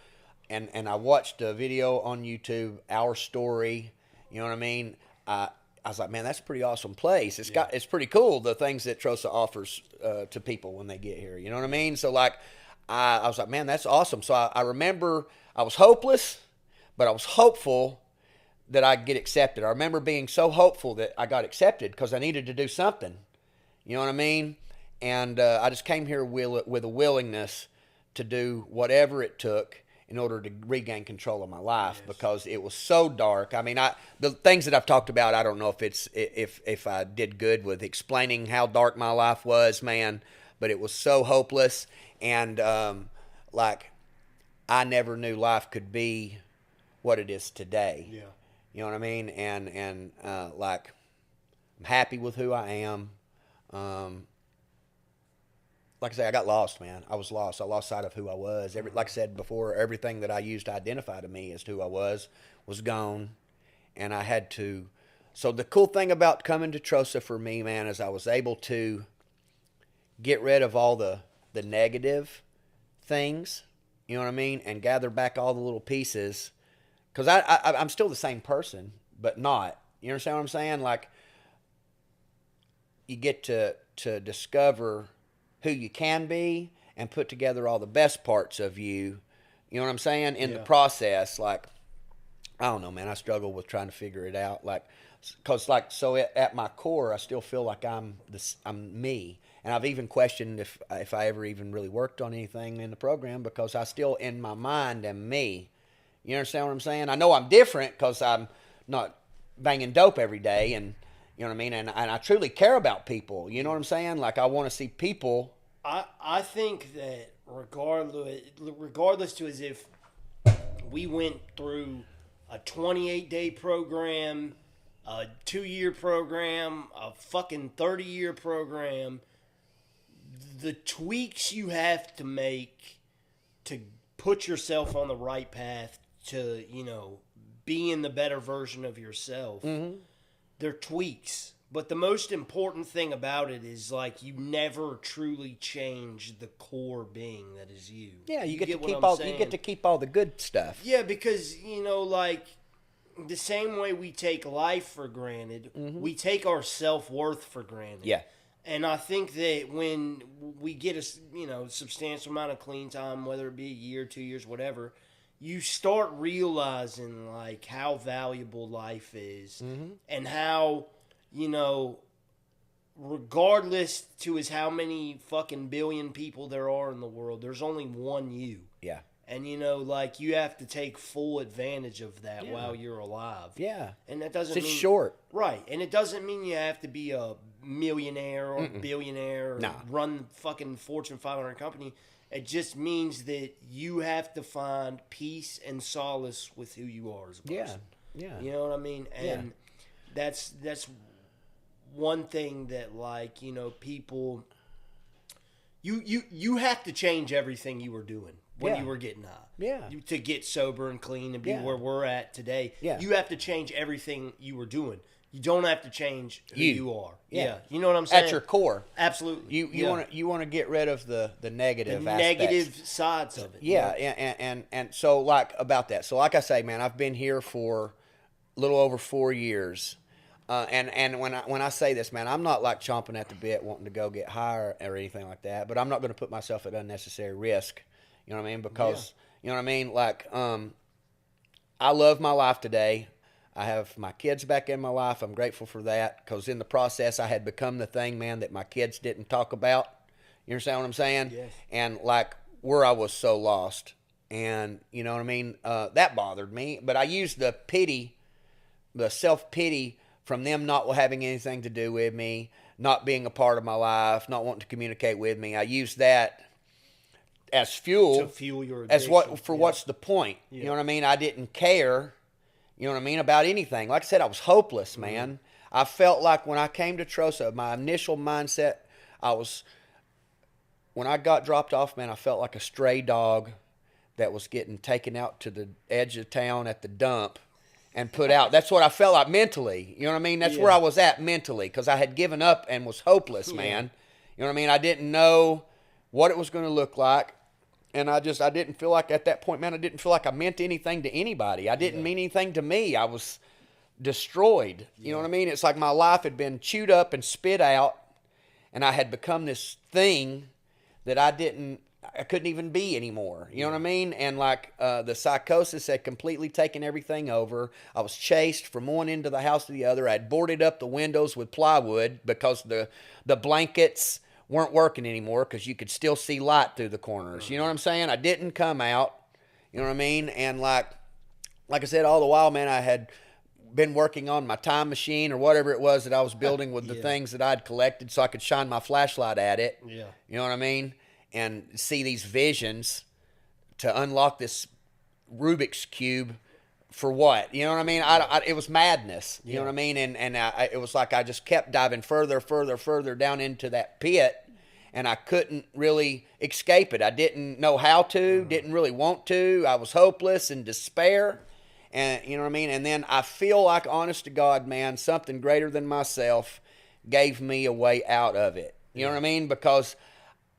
and I watched a video on YouTube, Our Story, you know what I mean? I was like, man, that's a pretty awesome place. It's pretty cool, the things that Trosa offers to people when they get here. You know what I mean? So like, I was like, man, that's awesome. So I remember I was hopeless, but I was hopeful that I'd get accepted. I remember being so hopeful that I got accepted because I needed to do something. You know what I mean? And I just came here with a willingness to do whatever it took in order to regain control of my life, because it was so dark. I mean, the things that I've talked about, I don't know if I did good with explaining how dark my life was, man, but it was so hopeless. And like, I never knew life could be what it is today. Yeah. You know what I mean? And like, I'm happy with who I am. Like I say, I got lost, man. I was lost. I lost sight of who I was. Like I said before, everything that I used to identify to me as who I was gone. And I had to. So the cool thing about coming to Trosa for me, man, is I was able to get rid of all the negative things, you know what I mean? And gather back all the little pieces. Because I'm still the same person, but not. You understand what I'm saying? Like, you get to discover who you can be and put together all the best parts of you. You know what I'm saying? In the process, like, I don't know, man. I struggle with trying to figure it out. Like, because, like, so at my core, I still feel like I'm me. And I've even questioned if I ever even really worked on anything in the program, because I still, in my mind, am me. You understand what I'm saying? I know I'm different because I'm not banging dope every day, and you know what I mean? And I truly care about people. You know what I'm saying? Like, I want to see people. I think that regardless to as if we went through a 28-day program, a 2-year program, a fucking 30-year program, the tweaks you have to make to put yourself on the right path to, you know, being the better version of yourself, they're tweaks. But the most important thing about it is, like, you never truly change the core being that is you. Yeah, you get to keep all the good stuff. Yeah, because, you know, like, the same way we take life for granted, we take our self-worth for granted. Yeah. And I think that when we get a, substantial amount of clean time, whether it be a year, 2 years, whatever, you start realizing, like, how valuable life is, and how, regardless to as how many fucking billion people there are in the world, there's only one you. Yeah. And, you know, like, you have to take full advantage of that while you're alive. Yeah. And that doesn't It's mean... short. Right. And it doesn't mean you have to be a millionaire or billionaire or run fucking Fortune 500 company. It just means that you have to find peace and solace with who you are as a person. Yeah. You know what I mean? And that's one thing that, like, you know, people... You have to change everything you were doing when you were getting high. Yeah. To get sober and clean and be where we're at today. Yeah. You have to change everything you were doing. You don't have to change who you are. Yeah. You know what I'm saying? At your core. Absolutely. You want to get rid of the negative aspects. Negative sides of it. Yeah, and so, like, about that. So, like I say, man, I've been here for a little over 4 years. And when I say this, man, I'm not like chomping at the bit wanting to go get higher or anything like that, but I'm not going to put myself at unnecessary risk. You know what I mean? Because, you know what I mean? Like, I love my life today. I have my kids back in my life. I'm grateful for that because in the process, I had become the thing, man, that my kids didn't talk about. You understand what I'm saying? Yes. And, like, where I was so lost. And, you know what I mean? That bothered me. But I used the pity, the self-pity from them not having anything to do with me, not being a part of my life, not wanting to communicate with me. I used that as fuel. To fuel your addiction. What's the point? You know what I mean? I didn't care, you know what I mean, about anything. Like I said, I was hopeless, man. I felt like when I came to Trosa, my initial mindset, when I got dropped off, man, I felt like a stray dog that was getting taken out to the edge of town at the dump and put out. That's what I felt like mentally. You know what I mean? That's where I was at mentally because I had given up and was hopeless, man. You know what I mean? I didn't know what it was going to look like. And I didn't feel like at that point, man, I didn't feel like I meant anything to anybody. I didn't mean anything to me. I was destroyed. You know what I mean? It's like my life had been chewed up and spit out, and I had become this thing that I couldn't even be anymore. You know what I mean? And like the psychosis had completely taken everything over. I was chased from one end of the house to the other. I had boarded up the windows with plywood because the blankets weren't working anymore because you could still see light through the corners. You know what I'm saying? I didn't come out. You know what I mean? And like I said, all the while, man, I had been working on my time machine or whatever it was that I was building with the things that I'd collected so I could shine my flashlight at it. Yeah. You know what I mean? And see these visions to unlock this Rubik's Cube for what? You know what I mean? It was madness. You know what I mean? And it was like I just kept diving further down into that pit, and I couldn't really escape it. I didn't know how to, didn't really want to. I was hopeless and despair. And you know what I mean? And then I feel like, honest to God, man, something greater than myself gave me a way out of it. You know what I mean? Because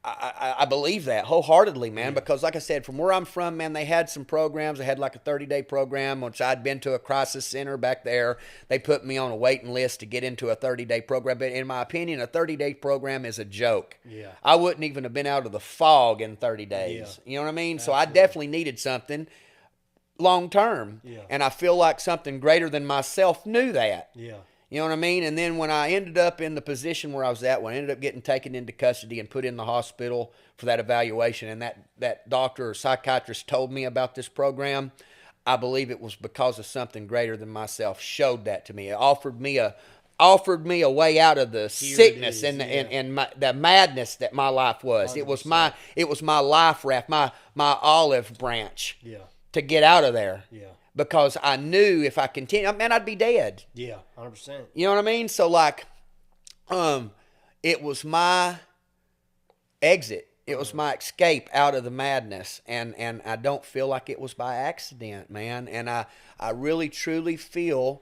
I believe that wholeheartedly, man, because like I said, from where I'm from, man, they had some programs. They had like a 30-day program, which I'd been to a crisis center back there. They put me on a waiting list to get into a 30-day program. But in my opinion, a 30-day program is a joke. Yeah. I wouldn't even have been out of the fog in 30 days. You know what I mean? Absolutely. So I definitely needed something long term. Yeah. And I feel like something greater than myself knew that. Yeah. You know what I mean? And then when I ended up in the position where I was at, when I ended up getting taken into custody and put in the hospital for that evaluation, and that doctor or psychiatrist told me about this program, I believe it was because of something greater than myself showed that to me. It offered me a way out of the sickness and the madness that my life was. 100%. It was my life raft, my olive branch to get out of there. Yeah. Because I knew if I continued, man, I'd be dead. Yeah, 100%. You know what I mean? So, like, it was my exit. It was my escape out of the madness. And I don't feel like it was by accident, man. And I really, truly feel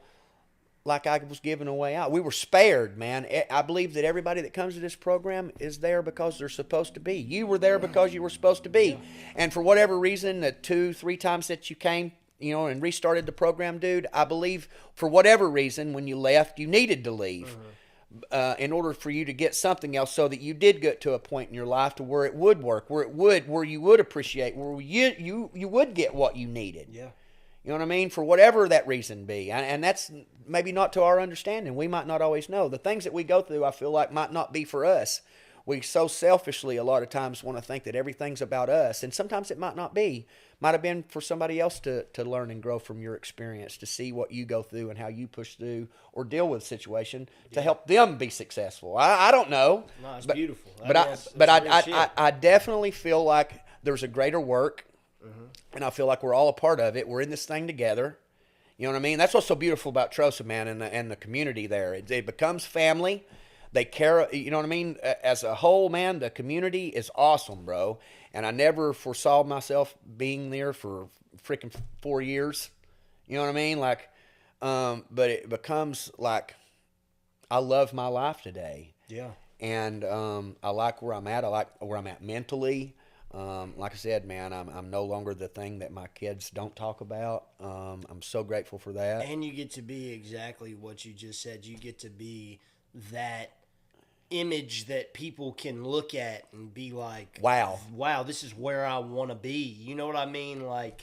like I was given a way out. We were spared, man. I believe that everybody that comes to this program is there because they're supposed to be. You were there because you were supposed to be. Yeah. And for whatever reason, the 2-3 times that you came, you know, and restarted the program, dude, I believe for whatever reason, when you left, you needed to leave in order for you to get something else so that you did get to a point in your life to where it would work, where you would appreciate, where you would get what you needed. Yeah. You know what I mean? For whatever that reason be. And that's maybe not to our understanding. We might not always know. The things that we go through, I feel like, might not be for us. We so selfishly a lot of times want to think that everything's about us. And sometimes it might not be. Might have been for somebody else to learn and grow from your experience, to see what you go through and how you push through or deal with a situation to help them be successful. I don't know. No, it's beautiful. But I definitely feel like there's a greater work. And I feel like we're all a part of it. We're in this thing together. You know what I mean? That's what's so beautiful about Trosa, man, and the community there. It becomes family. They care, you know what I mean? As a whole, man, the community is awesome, bro. And I never foresaw myself being there for freaking 4 years. You know what I mean? Like, but it becomes like I love my life today. Yeah. And I like where I'm at. I like where I'm at mentally. Like I said, man, I'm no longer the thing that my kids don't talk about. I'm so grateful for that. And you get to be exactly what you just said. You get to be that image that people can look at and be like, wow, this is where I want to be. You know what I mean? Like,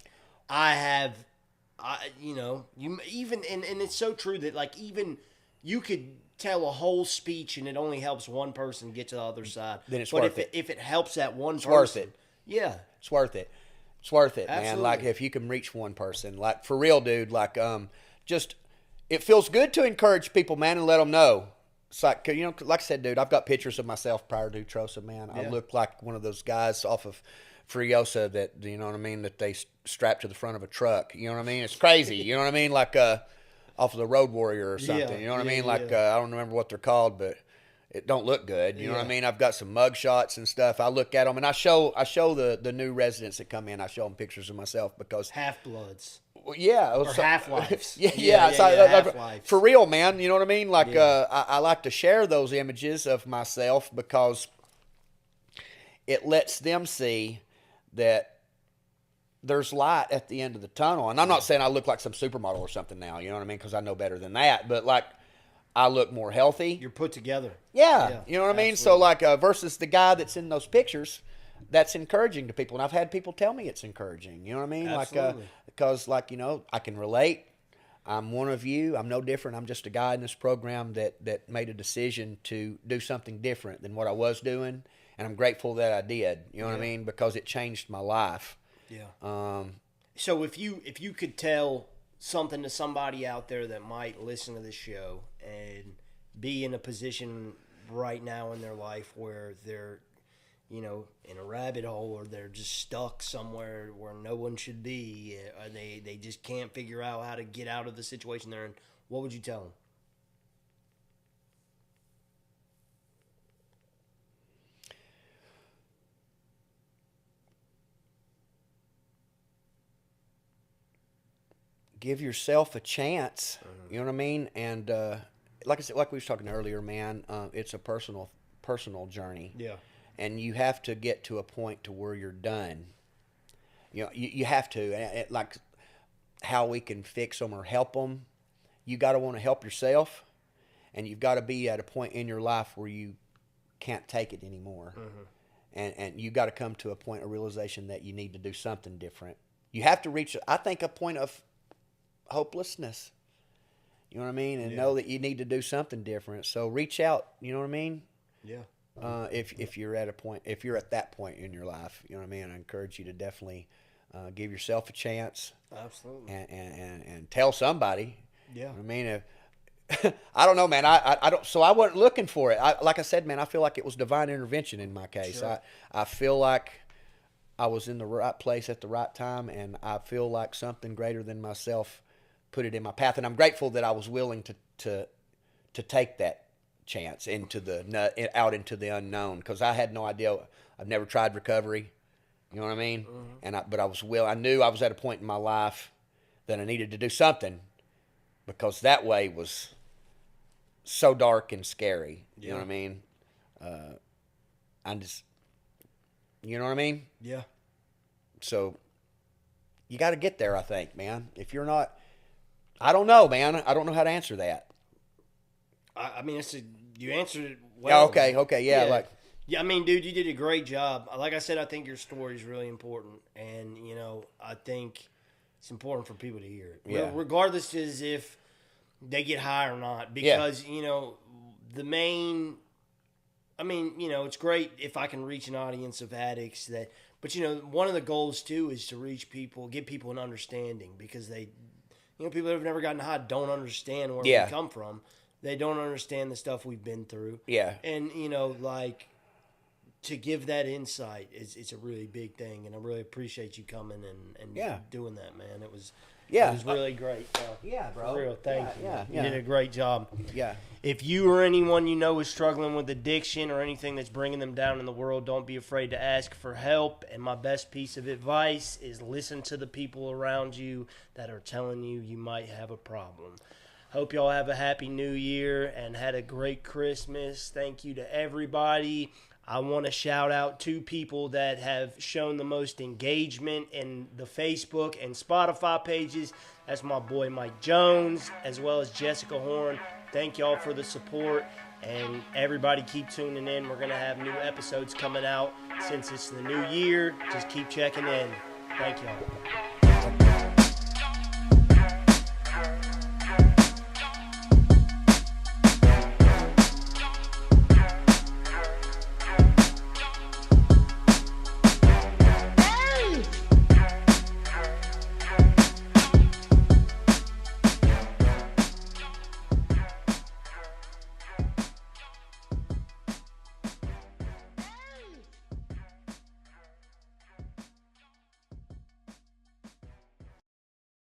you even, and it's so true that like, even you could tell a whole speech and it only helps one person get to the other side. Then it's worth it. If it helps that one person. Worth it. Yeah. It's worth it. It's worth it, Absolutely. man. Like, if you can reach one person, like, for real, dude, like, just, it feels good to encourage people, man, and let them know. It's like, you know, like I said, dude, I've got pictures of myself prior to Trosa, man. Yeah. I look like one of those guys off of Furiosa that, you know what I mean, that they strap to the front of a truck. You know what I mean? It's crazy. You know what I mean? Like, off of the Road Warrior or something. Yeah, you know what I mean? Like, I don't remember what they're called, but it don't look good. You know what I mean? I've got some mug shots and stuff. I look at them, and I show the new residents that come in. I show them pictures of myself because Half-Bloods. Well, yeah, or Half-Lives. Half-Lives. For real, man. You know what I mean? Like, I like to share those images of myself because it lets them see that there's light at the end of the tunnel. And I'm not saying I look like some supermodel or something now, you know what I mean? Because I know better than that. But, like, I look more healthy. You're put together. Yeah. You know what I mean? So, like, versus the guy that's in those pictures, that's encouraging to people. And I've had people tell me it's encouraging. You know what I mean? Absolutely. Like, because, like, you know, I can relate. I'm one of you. I'm no different. I'm just a guy in this program that made a decision to do something different than what I was doing. And I'm grateful that I did. You know what I mean? Because it changed my life. Yeah. So if you could tell something to somebody out there that might listen to this show and be in a position right now in their life where they're, you know, in a rabbit hole or they're just stuck somewhere where no one should be, or they just can't figure out how to get out of the situation they're in, what would you tell them? Give yourself a chance, you know what I mean? And like I said, like we was talking earlier, man, it's a personal journey. Yeah. And you have to get to a point to where you're done. You know, you have to. And like how we can fix them or help them, you got to want to help yourself, and you've got to be at a point in your life where you can't take it anymore. And you got to come to a point of realization that you need to do something different. You have to reach, I think, a point of hopelessness. You know what I mean? And know that you need to do something different. So reach out, you know what I mean? Yeah. If you're at that point in your life, you know what I mean? I encourage you to definitely give yourself a chance. Absolutely. And tell somebody. Yeah. You know what I mean, I don't know, man. I don't. So I wasn't looking for it. Like I said, man, I feel like it was divine intervention in my case. Sure. I feel like I was in the right place at the right time, and I feel like something greater than myself put it in my path. And I'm grateful that I was willing to take that chance out into the unknown, because I had no idea. I've never tried recovery. You know what I mean? But I knew I was at a point in my life that I needed to do something, because that way was so dark and scary. You know what I mean? You know what I mean? Yeah. So you got to get there, I think, man. If you're not, I don't know, man. I don't know how to answer that. I mean, you answered it well. Okay, yeah. Yeah, I mean, dude, you did a great job. Like I said, I think your story is really important. And, you know, I think It's important for people to hear it. Yeah. Regardless as if they get high or not. Because, you know, the main... I mean, you know, it's great if I can reach an audience of addicts that... But, you know, one of the goals, too, is to reach people, give people an understanding. Because they... You know, people that have never gotten high don't understand where we come from. They don't understand the stuff we've been through. Yeah. And, you know, like... To give that insight it's a really big thing, and I really appreciate you coming and doing that, man. It was really great. So, bro. For real, thank you. You did a great job. Yeah. If you or anyone you know is struggling with addiction or anything that's bringing them down in the world, don't be afraid to ask for help. And my best piece of advice is listen to the people around you that are telling you you might have a problem. Hope y'all have a happy new year and had a great Christmas. Thank you to everybody. I want to shout out 2 people that have shown the most engagement in the Facebook and Spotify pages. That's my boy Mike Jones, as well as Jessica Horn. Thank y'all for the support, and everybody keep tuning in. We're going to have new episodes coming out since it's the new year. Just keep checking in. Thank y'all.